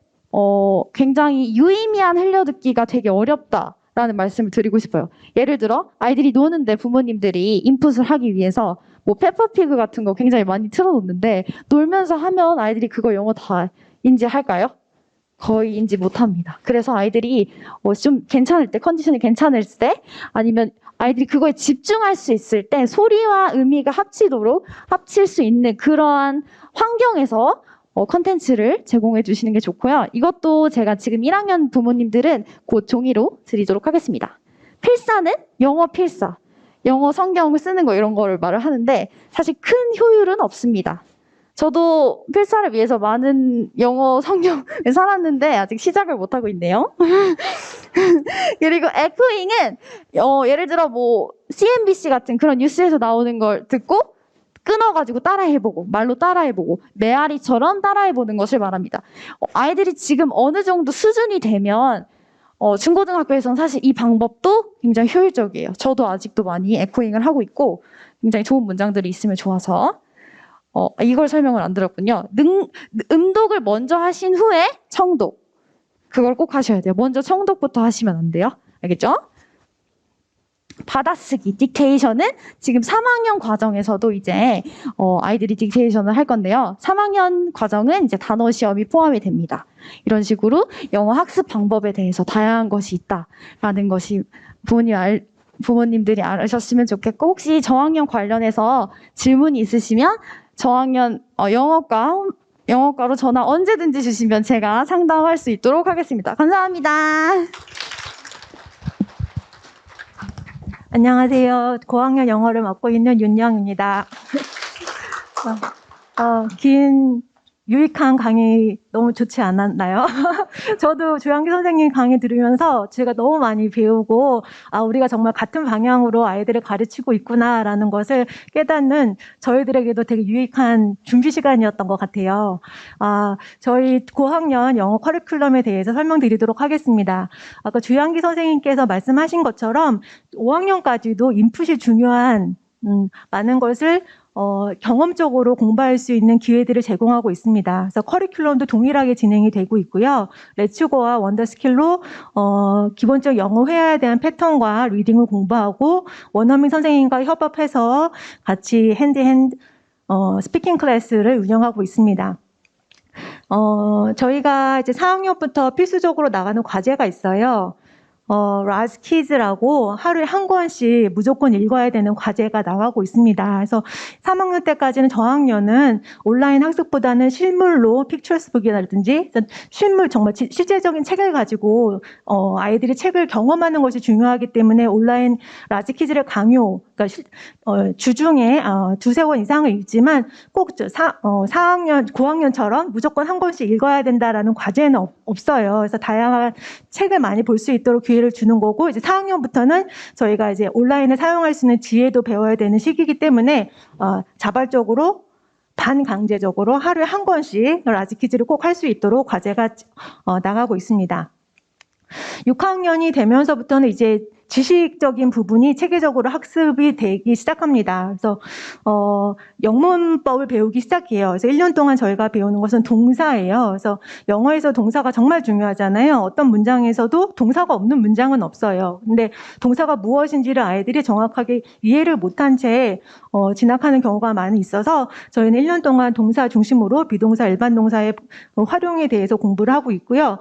[SPEAKER 2] 굉장히 유의미한 흘려듣기가 되게 어렵다라는 말씀을 드리고 싶어요. 예를 들어 아이들이 노는데 부모님들이 인풋을 하기 위해서 뭐 페퍼피그 같은 거 굉장히 많이 틀어놓는데, 놀면서 하면 아이들이 그거 영어 다 인지할까요? 거의 인지 못합니다. 그래서 아이들이 좀 괜찮을 때, 컨디션이 괜찮을 때, 아니면 아이들이 그거에 집중할 수 있을 때 소리와 의미가 합칠 수 있는 그러한 환경에서 컨텐츠를 제공해 주시는 게 좋고요. 이것도 제가 지금 1학년 부모님들은 곧 종이로 드리도록 하겠습니다. 필사는 영어 필사, 영어 성경을 쓰는 거 이런 거를 말을 하는데, 사실 큰 효율은 없습니다. 저도 필사를 위해서 많은 영어 성경을 살았는데 아직 시작을 못하고 있네요. 그리고 에코잉은 예를 들어 뭐 CNBC 같은 그런 뉴스에서 나오는 걸 듣고 끊어가지고 따라해보고, 말로 따라해보고, 메아리처럼 따라해보는 것을 말합니다. 아이들이 지금 어느 정도 수준이 되면 중고등학교에서는 사실 이 방법도 굉장히 효율적이에요. 저도 아직도 많이 에코잉을 하고 있고 굉장히 좋은 문장들이 있으면 좋아서 이걸 설명을 안 드렸군요. 음독을 먼저 하신 후에 청독, 그걸 꼭 하셔야 돼요. 먼저 청독부터 하시면 안 돼요. 알겠죠? 받아쓰기, 딕테이션은 지금 3학년 과정에서도 이제 아이들이 딕테이션을 할 건데요. 3학년 과정은 이제 단어 시험이 포함이 됩니다. 이런 식으로 영어 학습 방법에 대해서 다양한 것이 있다라는 것이 부모님들이 아셨으면 좋겠고, 혹시 저학년 관련해서 질문이 있으시면 저학년 영어과로 전화 언제든지 주시면 제가 상담할 수 있도록 하겠습니다. 감사합니다.
[SPEAKER 3] 안녕하세요. 고학년 영어를 맡고 있는 윤영입니다. 긴 유익한 강의 너무 좋지 않았나요? 저도 조양기 선생님 강의 들으면서 제가 너무 많이 배우고, 우리가 정말 같은 방향으로 아이들을 가르치고 있구나라는 것을 깨닫는 저희들에게도 되게 유익한 준비 시간이었던 것 같아요. 저희 고학년 영어 커리큘럼에 대해서 설명드리도록 하겠습니다. 아까 조양기 선생님께서 말씀하신 것처럼 5학년까지도 인풋이 중요한 많은 것을 경험적으로 공부할 수 있는 기회들을 제공하고 있습니다. 그래서 커리큘럼도 동일하게 진행이 되고 있고요. 레츠고와 원더스킬로 기본적 영어 회화에 대한 패턴과 리딩을 공부하고, 원어민 선생님과 협업해서 같이 핸드핸드 스피킹 클래스를 운영하고 있습니다. 저희가 이제 4학년부터 필수적으로 나가는 과제가 있어요. 라즈키즈라고 하루에 한 권씩 무조건 읽어야 되는 과제가 나가고 있습니다. 그래서 3학년 때까지는 저학년은 온라인 학습보다는 실물로 픽처스북이라든지 실물 정말 실제적인 책을 가지고 아이들이 책을 경험하는 것이 중요하기 때문에 온라인 라즈키즈를 강요, 그러니까 주중에 두세 권 이상을 읽지만 꼭 4학년, 고학년처럼 무조건 한 권씩 읽어야 된다라는 과제는 없어요. 그래서 다양한 책을 많이 볼 수 있도록 기회를 주는 거고, 이제 4학년부터는 저희가 이제 온라인을 사용할 수 있는 지혜도 배워야 되는 시기이기 때문에 자발적으로 반강제적으로 하루에 한 권씩 라즈키즈를 꼭 할 수 있도록 과제가 나가고 있습니다. 6학년이 되면서부터는 이제 지식적인 부분이 체계적으로 학습이 되기 시작합니다. 그래서 영문법을 배우기 시작해요. 그래서 1년 동안 저희가 배우는 것은 동사예요. 그래서 영어에서 동사가 정말 중요하잖아요. 어떤 문장에서도 동사가 없는 문장은 없어요. 근데 동사가 무엇인지를 아이들이 정확하게 이해를 못한 채 진학하는 경우가 많이 있어서 저희는 1년 동안 동사 중심으로 비동사, 일반 동사의 활용에 대해서 공부를 하고 있고요.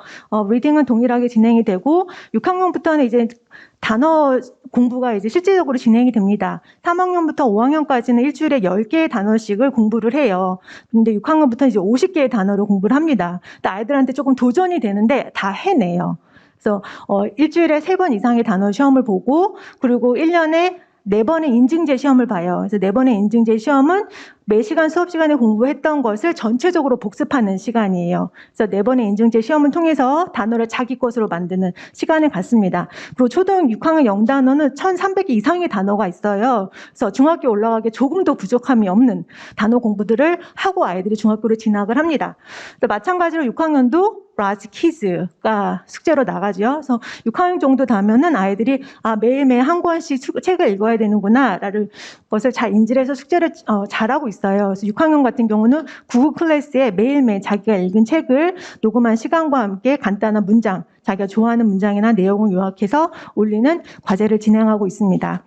[SPEAKER 3] 리딩은 동일하게 진행이 되고, 6학년부터는 이제 단어 공부가 이제 실제적으로 진행이 됩니다. 3학년부터 5학년까지는 일주일에 10개의 단어씩을 공부를 해요. 근데 6학년부터 이제 50개의 단어를 공부를 합니다. 근데 아이들한테 조금 도전이 되는데 다 해내요. 그래서 일주일에 3번 이상의 단어 시험을 보고, 그리고 1년에 4번의 인증제 시험을 봐요. 그래서 4번의 인증제 시험은 매 시간 수업 시간에 공부했던 것을 전체적으로 복습하는 시간이에요. 그래서 4번의 인증제 시험을 통해서 단어를 자기 것으로 만드는 시간을 갖습니다. 그리고 초등 6학년 영단어는 1,300개 이상의 단어가 있어요. 그래서 중학교 올라가기에 조금도 부족함이 없는 단어 공부들을 하고 아이들이 중학교를 진학을 합니다. 마찬가지로 6학년도 라지 키즈가 숙제로 나가죠. 그래서 6학년 정도 되면은 아이들이 매일매일 한 권씩 책을 읽어야 되는구나라는 것을 잘 인지를 해서 숙제를 잘하고 있어요. 그래서 6학년 같은 경우는 구글 클래스에 매일매일 자기가 읽은 책을 녹음한 시간과 함께 간단한 문장, 자기가 좋아하는 문장이나 내용을 요약해서 올리는 과제를 진행하고 있습니다.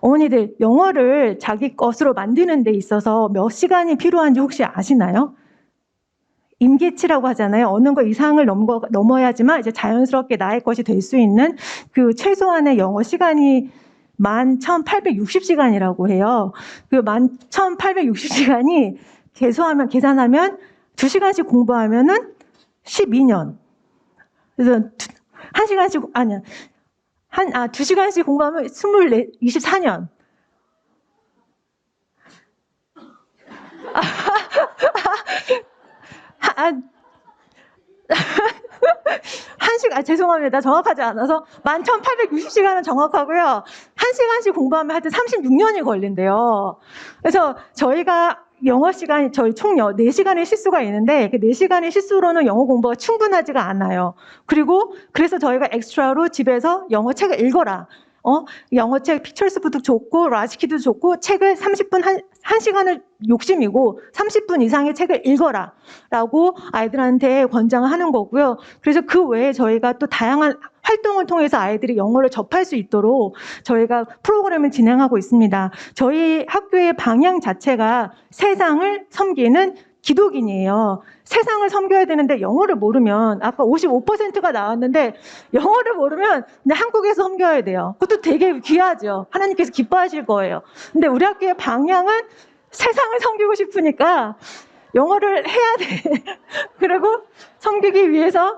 [SPEAKER 3] 어머니들, 영어를 자기 것으로 만드는 데 있어서 몇 시간이 필요한지 혹시 아시나요? 임계치라고 하잖아요. 어느 거 이상을 넘어야지만 이제 자연스럽게 나의 것이 될 수 있는 그 최소한의 영어 시간이 11,860시간이라고 해요. 그 11,860시간이 계산하면 2시간씩 공부하면은 12년. 그래서 2시간씩 공부하면 24년. 죄송합니다. 정확하지 않아서 11,860시간은 정확하고요. 1시간씩 공부하면 하여튼 36년이 걸린대요. 그래서 저희가 영어 시간이 저희 총 4시간의 실수가 있는데 그 4시간의 실수로는 영어 공부가 충분하지가 않아요. 그래서 저희가 엑스트라로 집에서 영어 책을 읽어라. 영어책 피처스부도 좋고 라지키도 좋고 책을 30분 1시간을 욕심이고 30분 이상의 책을 읽어라 라고 아이들한테 권장을 하는 거고요. 그래서 그 외에 저희가 또 다양한 활동을 통해서 아이들이 영어를 접할 수 있도록 저희가 프로그램을 진행하고 있습니다. 저희 학교의 방향 자체가 세상을 섬기는 기독인이에요. 세상을 섬겨야 되는데 영어를 모르면 아까 55%가 나왔는데 영어를 모르면 그냥 한국에서 섬겨야 돼요. 그것도 되게 귀하죠. 하나님께서 기뻐하실 거예요. 근데 우리 학교의 방향은 세상을 섬기고 싶으니까 영어를 해야 돼. 그리고 섬기기 위해서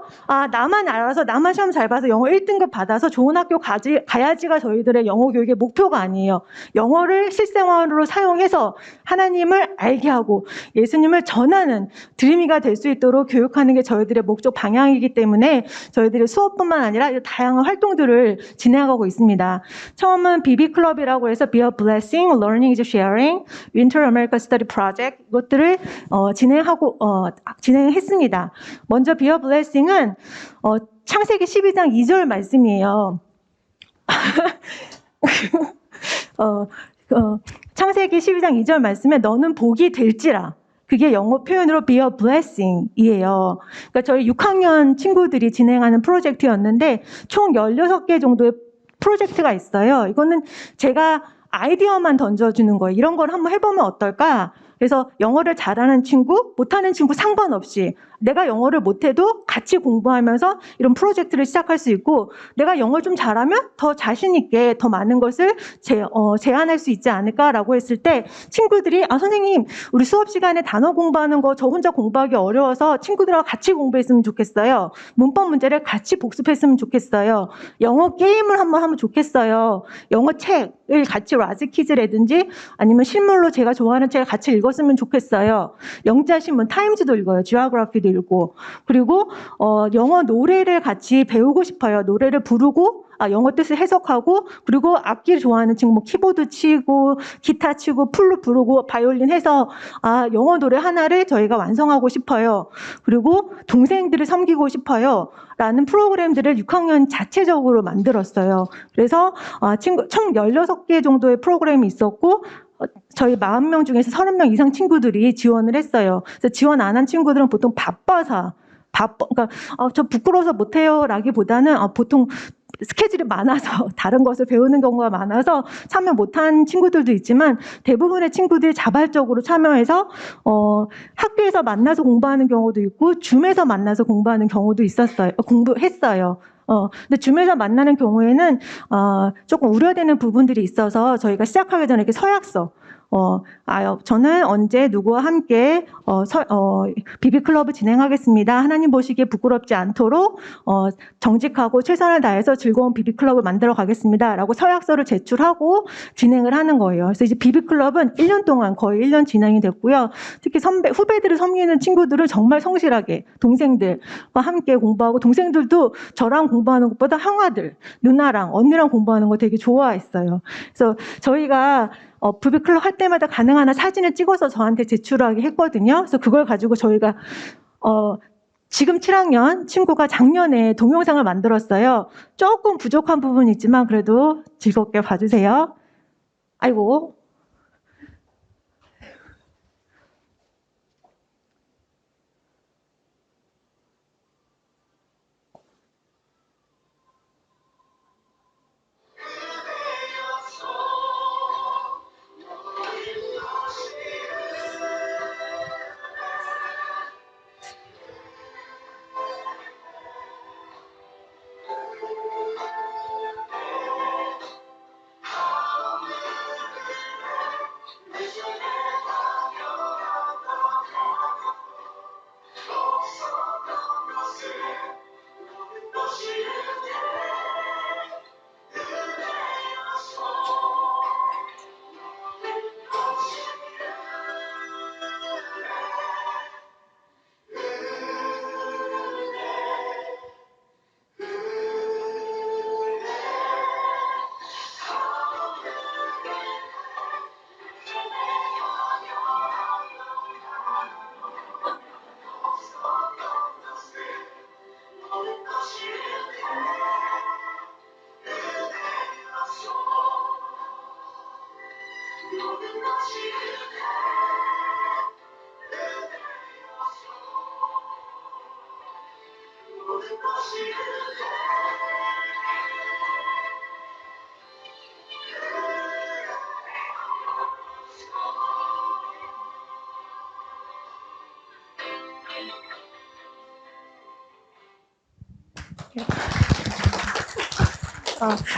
[SPEAKER 3] 나만 알아서 나만 시험 잘 봐서 영어 1등급 받아서 좋은 학교 가야지가 저희들의 영어 교육의 목표가 아니에요. 영어를 실생활로 사용해서 하나님을 알게 하고 예수님을 전하는 드림이가 될 수 있도록 교육하는 게 저희들의 목적 방향이기 때문에 저희들이 수업뿐만 아니라 다양한 활동들을 진행하고 있습니다. 처음은 BB클럽이라고 해서 Be a Blessing, Learning is Sharing, Winter America Study Project 이것들을 진행했습니다. 먼저 Be a Blessing은 창세기 12장 2절 말씀이에요. 창세기 12장 2절 말씀에 너는 복이 될지라. 그게 영어 표현으로 be a blessing이에요. 그러니까 저희 6학년 친구들이 진행하는 프로젝트였는데 총 16개 정도의 프로젝트가 있어요. 이거는 제가 아이디어만 던져주는 거예요. 이런 걸 한번 해보면 어떨까? 그래서 영어를 잘하는 친구, 못하는 친구 상관없이 내가 영어를 못해도 같이 공부하면서 이런 프로젝트를 시작할 수 있고 내가 영어를 좀 잘하면 더 자신 있게 더 많은 것을 제안할 수 있지 않을까라고 했을 때 친구들이 선생님 우리 수업 시간에 단어 공부하는 거 저 혼자 공부하기 어려워서 친구들하고 같이 공부했으면 좋겠어요. 문법 문제를 같이 복습했으면 좋겠어요. 영어 게임을 한번 하면 좋겠어요. 영어 책을 같이 라지키즈라든지 아니면 실물로 제가 좋아하는 책을 같이 읽었으면 좋겠어요. 영자신문 타임즈도 읽어요. 지오그래피도 읽고 그리고 영어 노래를 같이 배우고 싶어요. 노래를 부르고 영어 뜻을 해석하고 그리고 악기를 좋아하는 친구 키보드 치고 기타 치고 플룻 부르고 바이올린 해서 영어 노래 하나를 저희가 완성하고 싶어요. 그리고 동생들을 섬기고 싶어요. 라는 프로그램들을 6학년 자체적으로 만들었어요. 그래서 총 16개 정도의 프로그램이 있었고 저희 40명 중에서 30명 이상 친구들이 지원을 했어요. 그래서 지원 안 한 친구들은 보통 그러니까 저 부끄러워서 못해요 라기보다는 보통 스케줄이 많아서 다른 것을 배우는 경우가 많아서 참여 못한 친구들도 있지만 대부분의 친구들이 자발적으로 참여해서 학교에서 만나서 공부하는 경우도 있고 줌에서 만나서 공부하는 경우도 공부했어요. 근데 줌에서 만나는 경우에는 조금 우려되는 부분들이 있어서 저희가 시작하기 전에 이렇게 서약서, 저는 언제 누구와 함께 비비클럽을 진행하겠습니다. 하나님 보시기에 부끄럽지 않도록 정직하고 최선을 다해서 즐거운 비비클럽을 만들어 가겠습니다. 라고 서약서를 제출하고 진행을 하는 거예요. 그래서 이제 비비클럽은 1년 동안 거의 1년 진행이 됐고요. 특히 후배들을 섬기는 친구들은 정말 성실하게 동생들과 함께 공부하고, 동생들도 저랑 공부하는 것보다 형아들, 누나랑 언니랑 공부하는 거 되게 좋아했어요. 그래서 저희가 비비클럽 할 때마다 가능한 한 사진을 찍어서 저한테 제출하게 했거든요. 그래서 그걸 가지고 저희가 지금 7학년 친구가 작년에 동영상을 만들었어요. 조금 부족한 부분이 있지만 그래도 즐겁게 봐주세요. 아이고.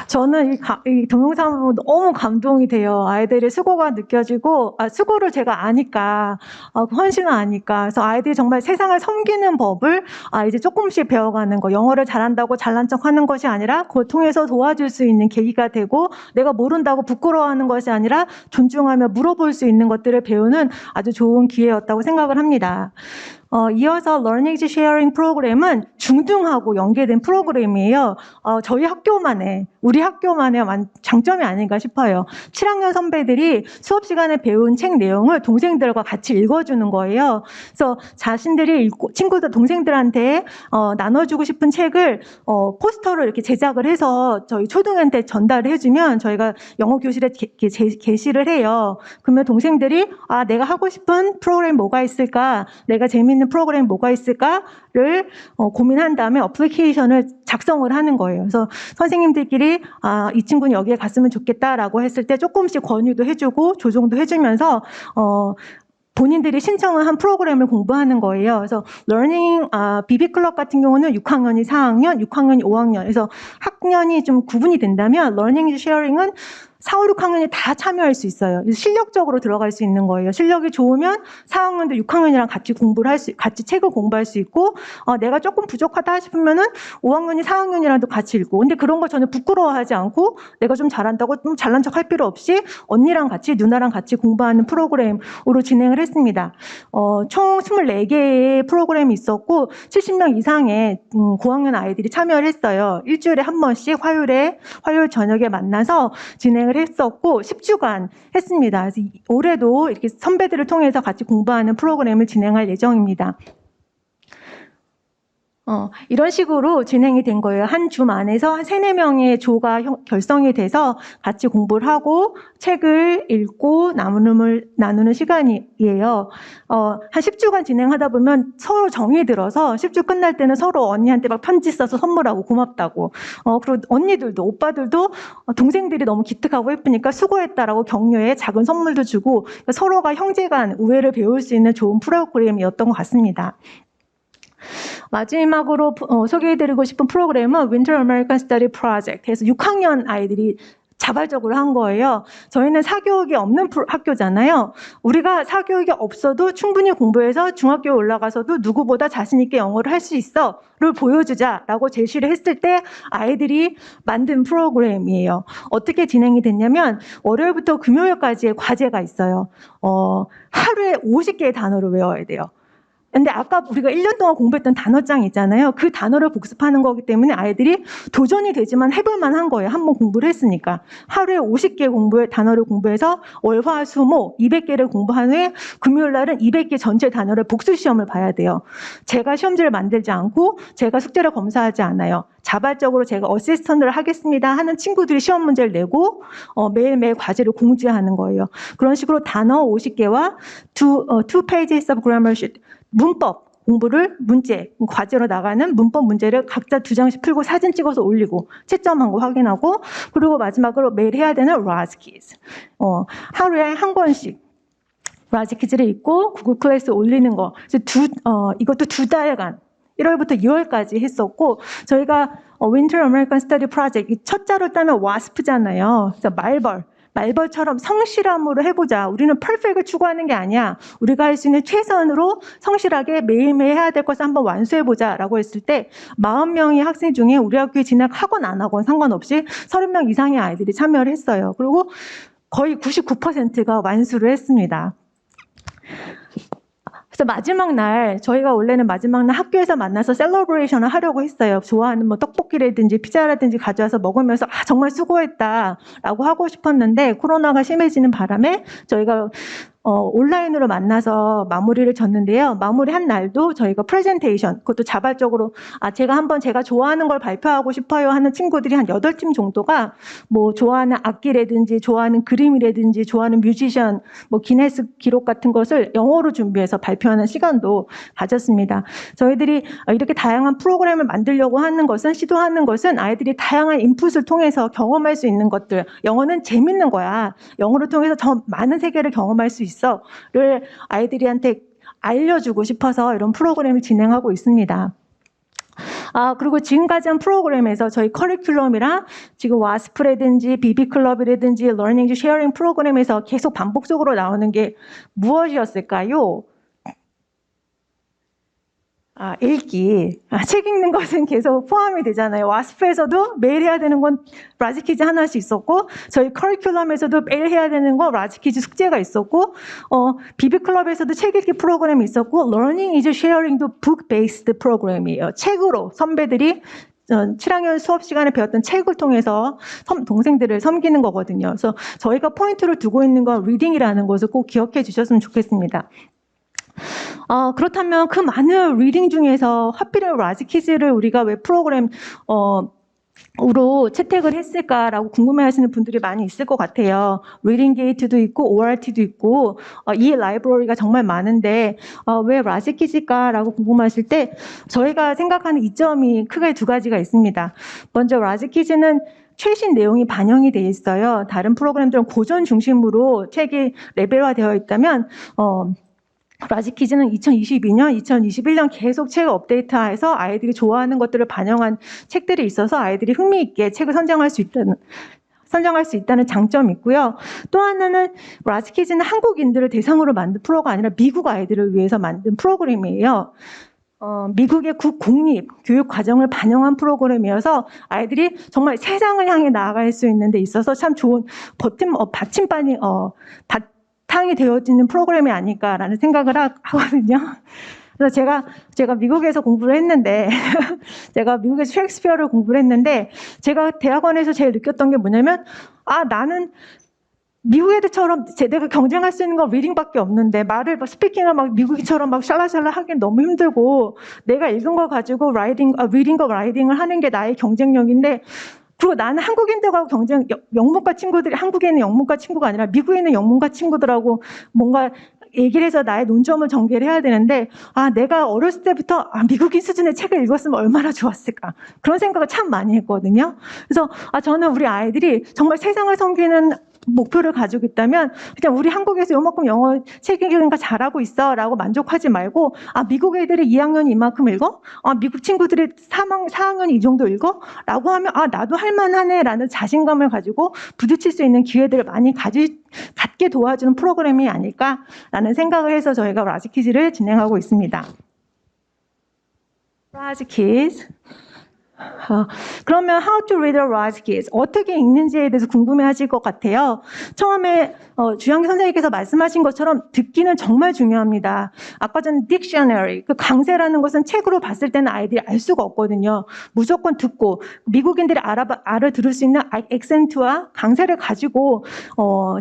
[SPEAKER 3] 저는 이 동영상을 보고 너무 감동이 돼요. 아이들의 수고가 느껴지고, 수고를 제가 아니까, 헌신을 아니까. 그래서 아이들이 정말 세상을 섬기는 법을 이제 조금씩 배워가는 거. 영어를 잘한다고 잘난 척 하는 것이 아니라, 그걸 통해서 도와줄 수 있는 계기가 되고, 내가 모른다고 부끄러워하는 것이 아니라, 존중하며 물어볼 수 있는 것들을 배우는 아주 좋은 기회였다고 생각을 합니다. 이어서 Learning is Sharing 프로그램은 중등하고 연계된 프로그램이에요. 우리 학교만의 장점이 아닌가 싶어요. 7학년 선배들이 수업 시간에 배운 책 내용을 동생들과 같이 읽어주는 거예요. 그래서 자신들이 친구들, 동생들한테 나눠주고 싶은 책을 포스터를 이렇게 제작을 해서 저희 초등한테 전달을 해주면 저희가 영어 교실에 게시를 해요. 그러면 동생들이 내가 하고 싶은 프로그램 뭐가 있을까? 내가 재미있는 프로그램 뭐가 있을까를 고민한 다음에 어플리케이션을 작성을 하는 거예요. 그래서 선생님들끼리 이 친구는 여기에 갔으면 좋겠다라고 했을 때 조금씩 권유도 해주고 조정도 해주면서 본인들이 신청을 한 프로그램을 공부하는 거예요. 그래서 러닝 비비클럽 같은 경우는 6학년이 4학년, 6학년이 5학년. 그래서 학년이 좀 구분이 된다면 러닝 이즈 쉐어링은 4, 5, 6학년이 다 참여할 수 있어요. 실력적으로 들어갈 수 있는 거예요. 실력이 좋으면 4학년도 6학년이랑 같이 같이 책을 공부할 수 있고, 내가 조금 부족하다 싶으면은 5학년이 4학년이랑도 같이 읽고. 근데 그런 거 전혀 부끄러워하지 않고, 내가 좀 잘한다고 좀 잘난 척 할 필요 없이 언니랑 같이, 누나랑 같이 공부하는 프로그램으로 진행을 했습니다. 총 24개의 프로그램이 있었고, 70명 이상의 고학년 아이들이 참여를 했어요. 일주일에 한 번씩 화요일 저녁에 만나서 진행을 했었고 10주간 했습니다. 그래서 올해도 이렇게 선배들을 통해서 같이 공부하는 프로그램을 진행할 예정입니다. 이런 식으로 진행이 된 거예요. 한 줌 안에서 한 3, 4명의 조가 결성이 돼서 같이 공부를 하고 책을 읽고 나누는 시간이에요. 한 10주간 진행하다 보면 서로 정이 들어서 10주 끝날 때는 서로 언니한테 막 편지 써서 선물하고 고맙다고. 그리고 언니들도, 오빠들도 동생들이 너무 기특하고 예쁘니까 수고했다라고 격려해 작은 선물도 주고, 그러니까 서로가 형제간 우애를 배울 수 있는 좋은 프로그램이었던 것 같습니다. 마지막으로 소개해드리고 싶은 프로그램은 Winter American Study Project. 그래서 6학년 아이들이 자발적으로 한 거예요. 저희는 사교육이 없는 학교잖아요. 우리가 사교육이 없어도 충분히 공부해서 중학교에 올라가서도 누구보다 자신 있게 영어를 할 수 있어를 보여주자라고 제시를 했을 때 아이들이 만든 프로그램이에요. 어떻게 진행이 됐냐면 월요일부터 금요일까지의 과제가 있어요. 하루에 50개의 단어를 외워야 돼요. 근데 아까 우리가 1년 동안 공부했던 단어장 있잖아요. 그 단어를 복습하는 거기 때문에 아이들이 도전이 되지만 해볼 만한 거예요. 한번 공부를 했으니까. 하루에 50개 단어를 공부해서 월, 화, 수, 목 200개를 공부한 후에 금요일 날은 200개 전체 단어를 복수 시험을 봐야 돼요. 제가 시험지를 만들지 않고 제가 숙제를 검사하지 않아요. 자발적으로 제가 어시스턴트를 하겠습니다 하는 친구들이 시험 문제를 내고 매일매일 과제를 공지하는 거예요. 그런 식으로 단어 50개와 two pages of grammar sheet 문법 공부를 과제로 나가는 문법 문제를 각자 2장씩 풀고 사진 찍어서 올리고 채점한 거 확인하고 그리고 마지막으로 매일 해야 되는 라즈키즈. 하루에 한 권씩 라즈키즈를 읽고 구글 클래스에 올리는 거. 그래서 이것도 2달간 1월부터 2월까지 했었고 저희가 Winter American Study Project 첫 자로 따면 WASP잖아요. 그래서 말벌처럼 성실함으로 해보자. 우리는 퍼펙트를 추구하는 게 아니야. 우리가 할 수 있는 최선으로 성실하게 매일매일 해야 될 것을 한번 완수해보자 라고 했을 때 40명의 학생 중에 우리 학교에 진학하건 안 하건 상관없이 30명 이상의 아이들이 참여를 했어요. 그리고 거의 99%가 완수를 했습니다. 그래서 마지막 날 저희가 원래는 마지막 날 학교에서 만나서 셀러브레이션을 하려고 했어요. 좋아하는 뭐 떡볶이라든지 피자라든지 가져와서 먹으면서 정말 수고했다라고 하고 싶었는데 코로나가 심해지는 바람에 저희가 온라인으로 만나서 마무리를 졌는데요. 마무리한 날도 저희가 프레젠테이션, 그것도 자발적으로 제가 좋아하는 걸 발표하고 싶어요 하는 친구들이 한 8팀 정도가 뭐 좋아하는 악기라든지 좋아하는 그림이라든지 좋아하는 뮤지션, 뭐 기네스 기록 같은 것을 영어로 준비해서 발표하는 시간도 가졌습니다. 저희들이 이렇게 다양한 프로그램을 만들려고 시도하는 것은 아이들이 다양한 인풋을 통해서 경험할 수 있는 것들. 영어는 재밌는 거야. 영어를 통해서 더 많은 세계를 경험할 수 있어를 아이들한테 알려주고 싶어서 이런 프로그램을 진행하고 있습니다. 그리고 지금까지 한 프로그램에서 저희 커리큘럼이랑 지금 와스프라든지 비비클럽이라든지 러닝 쉐어링 프로그램에서 계속 반복적으로 나오는 게 무엇이었을까요? 읽기. 책 읽는 것은 계속 포함이 되잖아요. 와스프에서도 매일 해야 되는 건 라지퀴즈 하나씩 있었고, 저희 커리큘럼에서도 매일 해야 되는 건 라지퀴즈 숙제가 있었고, 비비클럽에서도 책 읽기 프로그램이 있었고, Learning is Sharing도 book-based 프로그램이에요. 책으로 선배들이 7학년 수업 시간에 배웠던 책을 통해서 동생들을 섬기는 거거든요. 그래서 저희가 포인트를 두고 있는 건 리딩이라는 것을 꼭 기억해 주셨으면 좋겠습니다. 그렇다면 그 많은 리딩 중에서 하필이면 라지퀴즈를 우리가 왜 프로그램 으로 채택을 했을까라고 궁금해하시는 분들이 많이 있을 것 같아요. 리딩 게이트도 있고 ORT도 있고 이 라이브러리가 정말 많은데 왜 라지퀴즈일까라고 궁금하실 때 저희가 생각하는 이점이 크게 2가지가 있습니다. 먼저 라지퀴즈는 최신 내용이 반영이 되어 있어요. 다른 프로그램들은 고전 중심으로 책이 레벨화되어 있다면 라지퀴즈는 2022년, 2021년 계속 책 업데이트해서 아이들이 좋아하는 것들을 반영한 책들이 있어서 아이들이 흥미있게 책을 선정할 수 있다는 장점이 있고요. 또 하나는 라지퀴즈는 한국인들을 대상으로 만든 프로가 아니라 미국 아이들을 위해서 만든 프로그램이에요. 미국의 국공립 교육 과정을 반영한 프로그램이어서 아이들이 정말 세상을 향해 나아갈 수 있는 데 있어서 참 좋은 바탕이 되어지는 프로그램이 아닐까라는 생각을 하거든요. 그래서 제가 미국에서 공부를 했는데, 제가 미국에서 셰익스피어를 공부를 했는데, 제가 대학원에서 제일 느꼈던 게 뭐냐면, 나는 미국 애들처럼 내가 경쟁할 수 있는 건 리딩밖에 없는데, 스피킹을 미국이처럼 샬라샬라 하기엔 너무 힘들고, 내가 읽은 거 가지고 리딩과 라이딩을 하는 게 나의 경쟁력인데, 그리고 나는 한국인들하고 영문과 친구들이 한국에 있는 영문과 친구가 아니라 미국에 있는 영문과 친구들하고 뭔가 얘기를 해서 나의 논점을 전개를 해야 되는데 내가 어렸을 때부터 미국인 수준의 책을 읽었으면 얼마나 좋았을까 그런 생각을 참 많이 했거든요. 그래서 저는 우리 아이들이 정말 세상을 섬기는 목표를 가지고 있다면 그냥 우리 한국에서 요만큼 영어 책 읽으니까 잘하고 있어라고 만족하지 말고 미국 애들이 2학년이 이만큼 읽어? 미국 친구들이 4학년이 이 정도 읽어? 라고 하면 나도 할만하네라는 자신감을 가지고 부딪힐 수 있는 기회들을 많이 갖게 도와주는 프로그램이 아닐까라는 생각을 해서 저희가 라지키즈를 진행하고 있습니다. 라지키즈. 그러면 how to read a 라지키즈 어떻게 읽는지에 대해서 궁금해하실 것 같아요. 처음에 주영기 선생님께서 말씀하신 것처럼 듣기는 정말 중요합니다. 아까 전 딕셔너리 그 강세라는 것은 책으로 봤을 때는 아이들이 알 수가 없거든요. 무조건 듣고 미국인들이 알아들을 수 있는 액센트와 강세를 가지고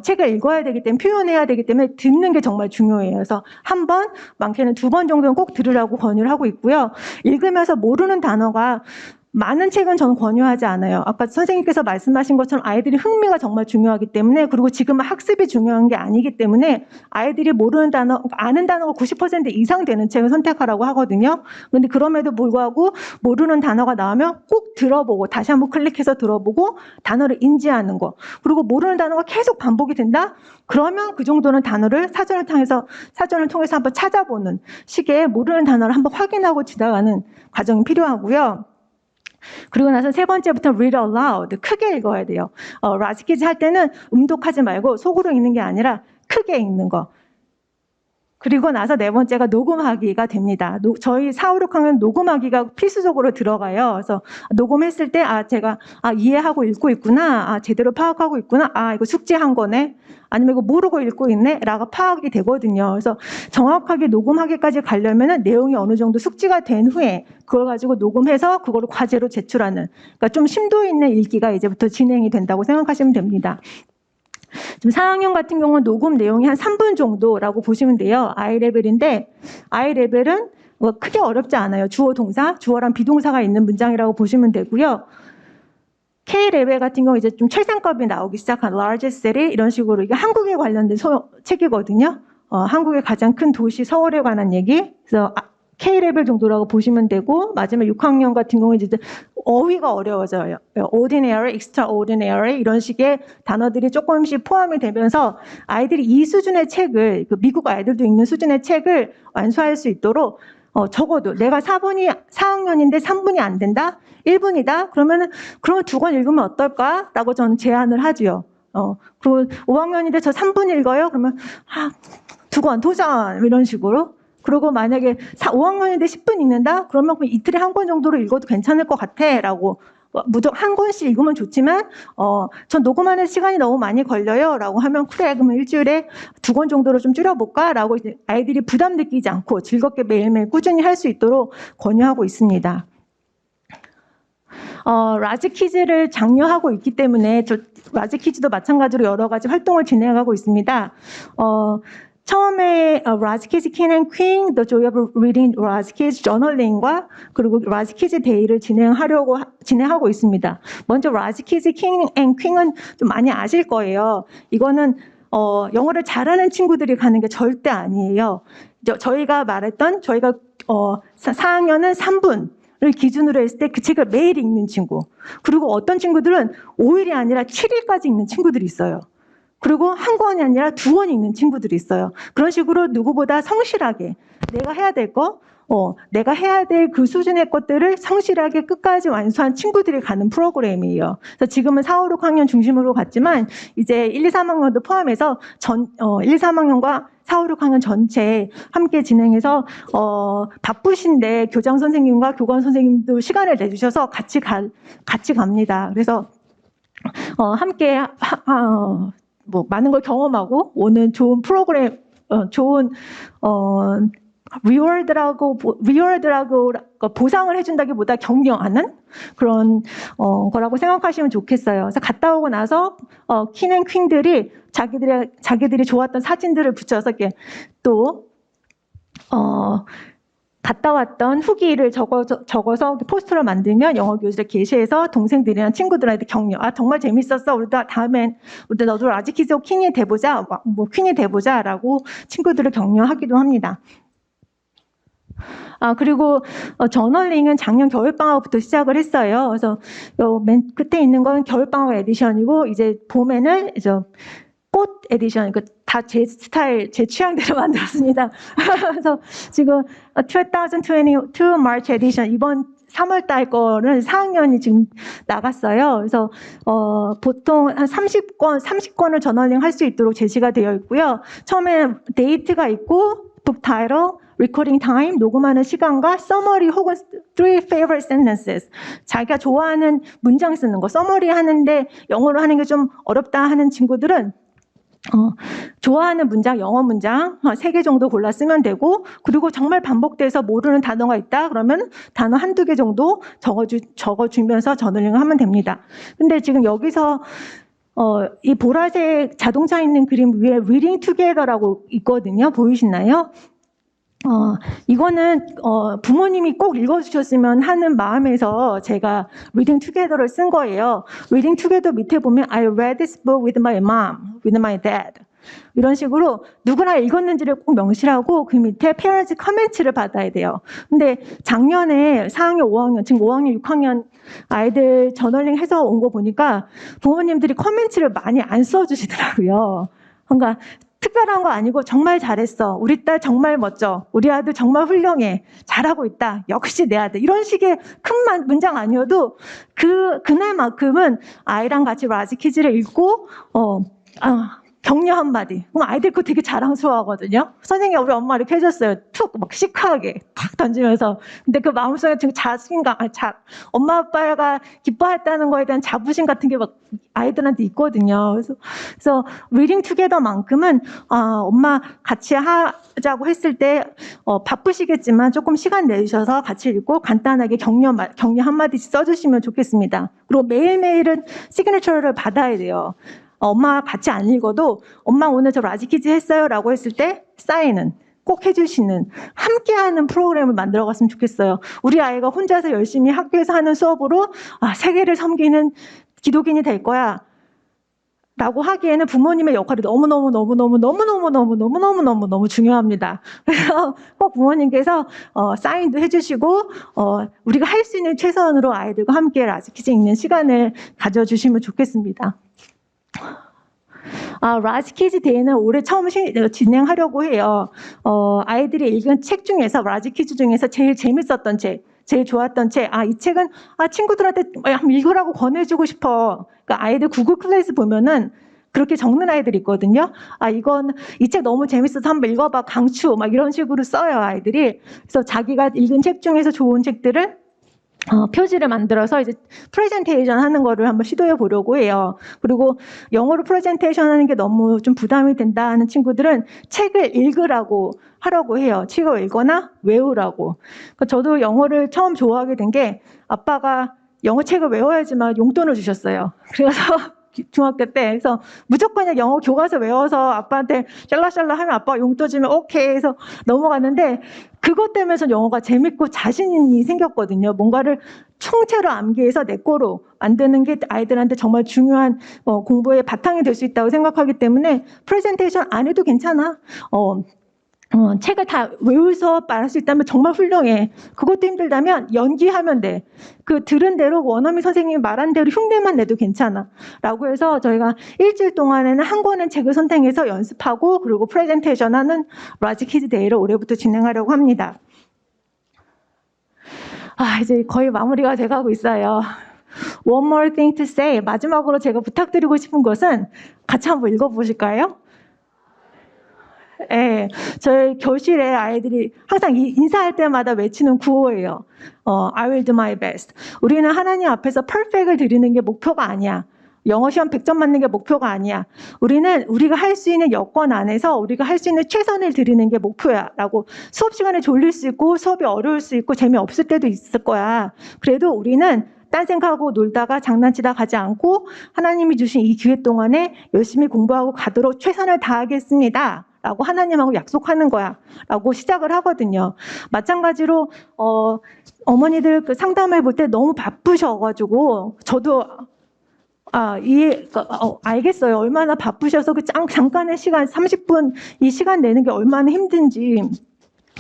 [SPEAKER 3] 책을 읽어야 되기 때문에 표현해야 되기 때문에 듣는 게 정말 중요해요. 그래서 한 번, 많게는 2번 정도는 꼭 들으라고 권유를 하고 있고요. 읽으면서 모르는 단어가 많은 책은 저는 권유하지 않아요. 아까 선생님께서 말씀하신 것처럼 아이들이 흥미가 정말 중요하기 때문에 그리고 지금은 학습이 중요한 게 아니기 때문에 아이들이 모르는 단어, 아는 단어가 90% 이상 되는 책을 선택하라고 하거든요. 그런데 그럼에도 불구하고 모르는 단어가 나오면 꼭 들어보고 다시 한번 클릭해서 들어보고 단어를 인지하는 거. 그리고 모르는 단어가 계속 반복이 된다? 그러면 그 정도는 단어를 사전을 통해서 한번 찾아보는 식의 모르는 단어를 한번 확인하고 지나가는 과정이 필요하고요. 그리고 나서 세 번째부터 read aloud, 크게 읽어야 돼요. 라지키즈 할 때는 음독하지 말고 속으로 읽는 게 아니라 크게 읽는 거. 그리고 나서 네 번째가 녹음하기가 됩니다. 저희 4, 5, 6학년 녹음하기가 필수적으로 들어가요. 그래서 녹음했을 때 제가 이해하고 읽고 있구나. 제대로 파악하고 있구나. 이거 숙제한 거네. 아니면 이거 모르고 읽고 있네. 라고 파악이 되거든요. 그래서 정확하게 녹음하기까지 가려면 내용이 어느 정도 숙지가 된 후에 그걸 가지고 녹음해서 그거를 과제로 제출하는 그러니까 좀 심도 있는 읽기가 이제부터 진행이 된다고 생각하시면 됩니다. 지금 4학년 같은 경우는 녹음 내용이 한 3분 정도라고 보시면 돼요. I레벨인데 I레벨은 크게 어렵지 않아요. 주어 동사, 주어랑 비동사가 있는 문장이라고 보시면 되고요. K레벨 같은 경우 이제 좀 최상급이 나오기 시작한 large city 이런 식으로 이게 한국에 관련된 책이거든요. 한국의 가장 큰 도시 서울에 관한 얘기. 그래서 K레벨 정도라고 보시면 되고 마지막 6학년 같은 경우는 이제 어휘가 어려워져요. ordinary, extraordinary 이런 식의 단어들이 조금씩 포함이 되면서 아이들이 이 수준의 책을 미국 아이들도 읽는 수준의 책을 완수할 수 있도록 적어도 내가 4학년인데 3분이 안 된다? 1분이다? 그러면 2권 읽으면 어떨까? 라고 저는 제안을 하죠. 그리고 5학년인데 저 3분 읽어요? 그러면 2권 도전 이런 식으로. 그리고 만약에 5학년인데 10분 읽는다? 그러면 이틀에 한 권 정도로 읽어도 괜찮을 것 같아. 라고. 무조건 한 권씩 읽으면 좋지만, 전 녹음하는 시간이 너무 많이 걸려요. 라고 하면, 그래, 그러면 일주일에 2권 정도로 좀 줄여볼까? 라고 이제 아이들이 부담 느끼지 않고 즐겁게 매일매일 꾸준히 할 수 있도록 권유하고 있습니다. 라지키즈를 장려하고 있기 때문에, 라지키즈도 마찬가지로 여러 가지 활동을 진행하고 있습니다. 처음에 라지키즈 킹 앤 퀸, The Joy of Reading 라지키즈 저널링과 그리고 라지키즈 데이를 진행하고 있습니다. 먼저 라지키즈 킹 앤 퀸은 좀 많이 아실 거예요. 이거는 영어를 잘하는 친구들이 가는 게 절대 아니에요. 저희가 4학년은 3분을 기준으로 했을 때 그 책을 매일 읽는 친구. 그리고 어떤 친구들은 5일이 아니라 7일까지 읽는 친구들이 있어요. 그리고 한 권이 아니라 2권 읽는 친구들이 있어요. 그런 식으로 누구보다 성실하게 내가 해야 될 거, 내가 해야 될 그 수준의 것들을 성실하게 끝까지 완수한 친구들이 가는 프로그램이에요. 그래서 지금은 4, 5, 6학년 중심으로 갔지만 이제 1, 2, 3학년도 포함해서 1, 2, 3학년과 4, 5, 6학년 전체 함께 진행해서 바쁘신데 교장 선생님과 교관 선생님도 시간을 내주셔서 같이 갑니다. 그래서 함께 많은 걸 경험하고 오는 좋은 프로그램, 좋은 리워드라고 보상을 해준다기보다 격려하는 그런 거라고 생각하시면 좋겠어요. 그래서 갔다 오고 나서 퀸앤퀸들이 자기들이 좋았던 사진들을 붙여서 이렇게 또 갔다 왔던 후기를 적어서 포스터를 만들면 영어 교실에 게시해서 동생들이랑 친구들한테 격려. 정말 재밌었어. 우리도 다음엔 너도 라지키즈 퀸이 돼보자. 퀸이 돼보자라고 친구들을 격려하기도 합니다. 그리고 저널링은 작년 겨울방학부터 시작을 했어요. 그래서 맨 끝에 있는 건 겨울방학 에디션이고 이제 봄에는 이제 꽃 에디션, 다 제 스타일, 제 취향대로 만들었습니다. 그래서 지금 2022 마치 에디션 이번 3월 달 거는 4학년이 지금 나갔어요. 그래서 보통 한 30권을 저널링 할 수 있도록 제시가 되어 있고요. 처음에 데이트가 있고 북 타이틀, 리코딩 타임, 녹음하는 시간과 서머리 혹은 3 favorite sentences. 자기가 좋아하는 문장 쓰는 거. 서머리 하는데 영어로 하는 게 좀 어렵다 하는 친구들은 좋아하는 문장, 영어 문장 3개 정도 골라 쓰면 되고, 그리고 정말 반복돼서 모르는 단어가 있다 그러면 단어 한두 개 정도 적어주면서 저널링을 하면 됩니다. 근데 지금 여기서 이 보라색 자동차 있는 그림 위에 Reading Together라고 있거든요. 보이시나요? 이거는 부모님이 꼭 읽어주셨으면 하는 마음에서 제가 Reading Together를 쓴 거예요. Reading Together 밑에 보면 I read this book with my mom, with my dad. 이런 식으로 누구나 읽었는지를 꼭 명시하고 그 밑에 페어런츠 커멘트를 받아야 돼요. 근데 작년에 4학년, 5학년, 지금 5학년, 6학년 아이들 저널링 해서 온 거 보니까 부모님들이 커멘트를 많이 안 써주시더라고요. 그러니까 특별한 거 아니고 정말 잘했어. 우리 딸 정말 멋져. 우리 아들 정말 훌륭해. 잘하고 있다. 역시 내 아들. 이런 식의 큰 문장 아니어도 그날만큼은 아이랑 같이 라지키즈를 읽고 격려 한마디. 그럼 아이들 그거 되게 자랑스러워하거든요. 선생님이 우리 엄마 이렇게 해줬어요. 툭 막 시크하게 탁 던지면서. 근데 그 마음속에 지금 자신감, 엄마 아빠가 기뻐했다는 거에 대한 자부심 같은 게 막 아이들한테 있거든요. 그래서 리딩 투게더만큼은 엄마 같이 하자고 했을 때 바쁘시겠지만 조금 시간 내주셔서 같이 읽고 간단하게 격려 한마디씩 써주시면 좋겠습니다. 그리고 매일매일은 시그니처를 받아야 돼요. 엄마 같이 안 읽어도 엄마 오늘 저 라지키즈 했어요 라고 했을 때 사인은 꼭 해주시는 함께하는 프로그램을 만들어갔으면 좋겠어요. 우리 아이가 혼자서 열심히 학교에서 하는 수업으로 세계를 섬기는 기독인이 될 거야 라고 하기에는 부모님의 역할이 너무너무 중요합니다. 그래서 꼭 부모님께서 사인도 해주시고 우리가 할 수 있는 최선으로 아이들과 함께 라지키즈 읽는 시간을 가져주시면 좋겠습니다. 라지키즈 데이는 올해 처음 진행하려고 해요. 아이들이 읽은 책 중에서 라지키즈 중에서 제일 재밌었던 책, 제일 좋았던 책, 이 책은 친구들한테 한번 읽으라고 권해주고 싶어. 그러니까 아이들 구글 클래스 보면은 그렇게 적는 아이들이 있거든요. 이 책 너무 재밌어서 한번 읽어봐, 강추, 막 이런 식으로 써요, 아이들이. 그래서 자기가 읽은 책 중에서 좋은 책들을 표지를 만들어서 이제 프레젠테이션 하는 거를 한번 시도해 보려고 해요. 그리고 영어로 프레젠테이션 하는 게 너무 좀 부담이 된다 하는 친구들은 책을 읽으라고 하라고 해요. 책을 읽거나 외우라고. 그러니까 저도 영어를 처음 좋아하게 된 게 아빠가 영어 책을 외워야지만 용돈을 주셨어요. 그래서 중학교 때 그래서 무조건 그냥 영어 교과서 외워서 아빠한테 샬라샬라 하면 아빠가 용돈 주면 오케이 해서 넘어갔는데 그것 때문에 전 영어가 재밌고 자신이 생겼거든요. 뭔가를 총체로 암기해서 내 거로 만드는 게 아이들한테 정말 중요한 공부의 바탕이 될 수 있다고 생각하기 때문에 프레젠테이션 안 해도 괜찮아. 책을 다 외워서 말할 수 있다면 정말 훌륭해. 그것도 힘들다면 연기하면 돼. 그 들은 대로 원어민 선생님이 말한 대로 흉내만 내도 괜찮아. 라고 해서 저희가 일주일 동안에는 한 권의 책을 선택해서 연습하고 그리고 프레젠테이션 하는 라지키즈 데이를 올해부터 진행하려고 합니다. 이제 거의 마무리가 돼가고 있어요. One more thing to say. 마지막으로 제가 부탁드리고 싶은 것은 같이 한번 읽어보실까요? 네, 저희 교실에 아이들이 항상 인사할 때마다 외치는 구호예요. I will do my best. 우리는 하나님 앞에서 퍼펙트를 드리는 게 목표가 아니야. 영어 시험 100점 맞는 게 목표가 아니야. 우리는 우리가 할 수 있는 여건 안에서 우리가 할 수 있는 최선을 드리는 게 목표야. 라고 수업 시간에 졸릴 수 있고 수업이 어려울 수 있고 재미없을 때도 있을 거야. 그래도 우리는 딴 생각하고 놀다가 장난치다 가지 않고 하나님이 주신 이 기회 동안에 열심히 공부하고 가도록 최선을 다하겠습니다. 라고 하나님하고 약속하는 거야. 라고 시작을 하거든요. 마찬가지로 어머니들 그 상담을 볼 때 너무 바쁘셔가지고 저도 알겠어요. 얼마나 바쁘셔서 그 잠깐의 시간 30분 이 시간 내는 게 얼마나 힘든지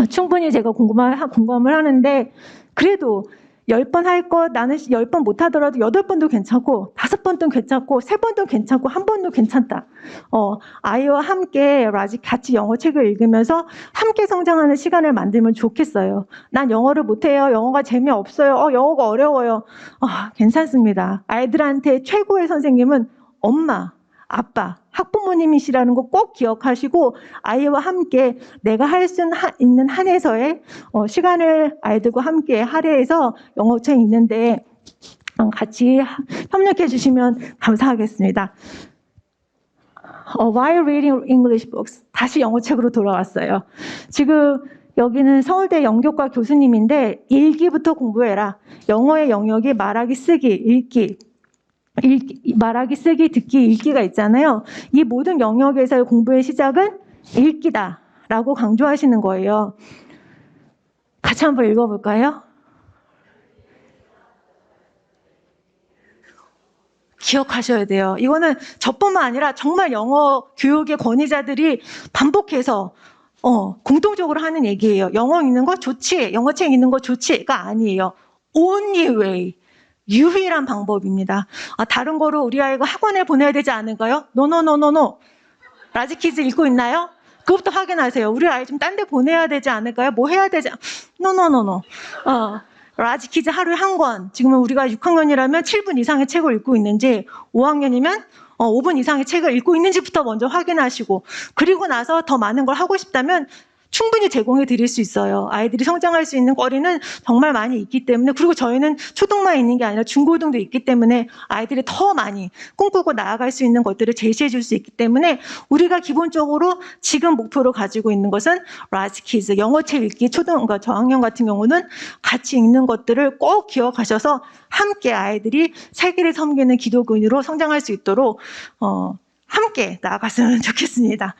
[SPEAKER 3] 충분히 제가 공감을 하는데 그래도 10번 할 거 나는 10번 못 하더라도 8번도 괜찮고 5번도 괜찮고 3번도 괜찮고 1번도 괜찮다. 아이와 함께 같이 영어 책을 읽으면서 함께 성장하는 시간을 만들면 좋겠어요. 난 영어를 못해요. 영어가 재미없어요. 영어가 어려워요. 괜찮습니다. 아이들한테 최고의 선생님은 엄마, 아빠, 학부모님이시라는 거 꼭 기억하시고 아이와 함께 내가 할 수 있는 한에서의 시간을 아이들과 함께 할애해서 영어책 읽는데 같이 협력해 주시면 감사하겠습니다. While reading English books, 다시 영어책으로 돌아왔어요. 지금 여기는 서울대 영교과 교수님인데 일기부터 공부해라. 영어의 영역이 말하기, 쓰기, 읽기. 말하기, 쓰기, 듣기, 읽기가 있잖아요. 이 모든 영역에서의 공부의 시작은 읽기다라고 강조하시는 거예요. 같이 한번 읽어볼까요? 기억하셔야 돼요. 이거는 저뿐만 아니라 정말 영어 교육의 권위자들이 반복해서 공통적으로 하는 얘기예요. 영어 읽는 거 좋지, 영어책 읽는 거 좋지가 아니에요. Only way. 유일한 방법입니다. 다른 거로 우리 아이가 학원에 보내야 되지 않을까요? 노노노노노. 라지키즈 읽고 있나요? 그것부터 확인하세요. 우리 아이 좀 딴 데 보내야 되지 않을까요? 뭐 해야 되지? 노노노노. 라지키즈 하루에 한 권. 지금은 우리가 6학년이라면 7분 이상의 책을 읽고 있는지, 5학년이면 5분 이상의 책을 읽고 있는지부터 먼저 확인하시고, 그리고 나서 더 많은 걸 하고 싶다면 충분히 제공해 드릴 수 있어요. 아이들이 성장할 수 있는 거리는 정말 많이 있기 때문에, 그리고 저희는 초등만 있는 게 아니라 중고등도 있기 때문에 아이들이 더 많이 꿈꾸고 나아갈 수 있는 것들을 제시해 줄 수 있기 때문에 우리가 기본적으로 지금 목표로 가지고 있는 것은 라지키즈, 영어책 읽기, 그러니까 저학년 같은 경우는 같이 읽는 것들을 꼭 기억하셔서 함께 아이들이 세계를 섬기는 기도군으로 성장할 수 있도록 함께 나아갔으면 좋겠습니다.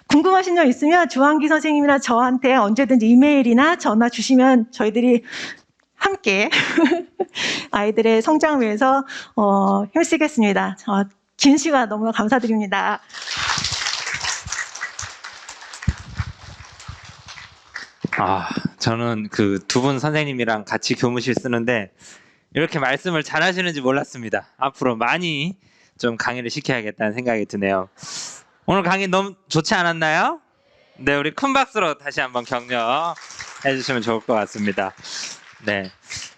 [SPEAKER 3] 궁금하신 점 있으면 주한기 선생님이나 저한테 언제든지 이메일이나 전화 주시면 저희들이 함께 아이들의 성장을 위해서 힘쓰겠습니다. 긴 시간 너무 감사드립니다.
[SPEAKER 1] 저는 그 두 분 선생님이랑 같이 교무실 쓰는데 이렇게 말씀을 잘 하시는지 몰랐습니다. 앞으로 많이 좀 강의를 시켜야겠다는 생각이 드네요. 오늘 강의 너무 좋지 않았나요? 네, 우리 큰 박수로 다시 한번 격려해 주시면 좋을 것 같습니다. 네,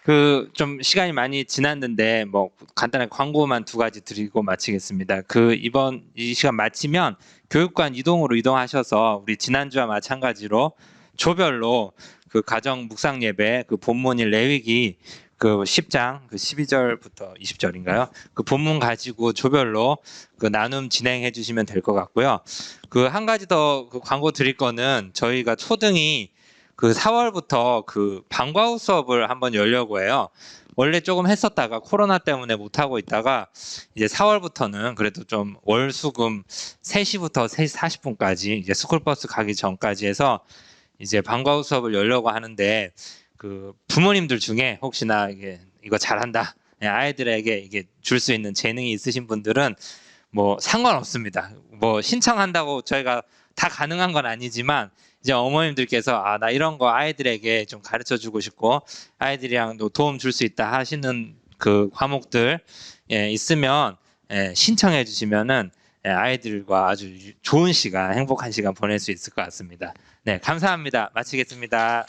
[SPEAKER 1] 그 좀 시간이 많이 지났는데 뭐 간단한 광고만 2가지 드리고 마치겠습니다. 이번 이 시간 마치면 교육관 이동하셔서 우리 지난주와 마찬가지로 조별로 그 가정 묵상 예배 그 본문인 레위기 그 10장 그 12절부터 20절인가요? 그 본문 가지고 조별로 그 나눔 진행해 주시면 될 것 같고요. 그 한 가지 더 그 광고 드릴 거는 저희가 초등이 그 4월부터 그 방과 후 수업을 한번 열려고 해요. 원래 조금 했었다가 코로나 때문에 못 하고 있다가 이제 4월부터는 그래도 좀 월수금 3시부터 3시 40분까지 이제 스쿨버스 가기 전까지 해서 이제 방과 후 수업을 열려고 하는데 그 부모님들 중에 혹시나 이거 잘한다, 아이들에게 이게 줄 수 있는 재능이 있으신 분들은 뭐 상관없습니다. 뭐 신청한다고 저희가 다 가능한 건 아니지만 이제 어머님들께서 나 이런 거 아이들에게 좀 가르쳐 주고 싶고 아이들이랑도 도움 줄 수 있다 하시는 그 과목들 있으면 신청해 주시면은 아이들과 아주 좋은 시간, 행복한 시간 보낼 수 있을 것 같습니다. 네, 감사합니다. 마치겠습니다.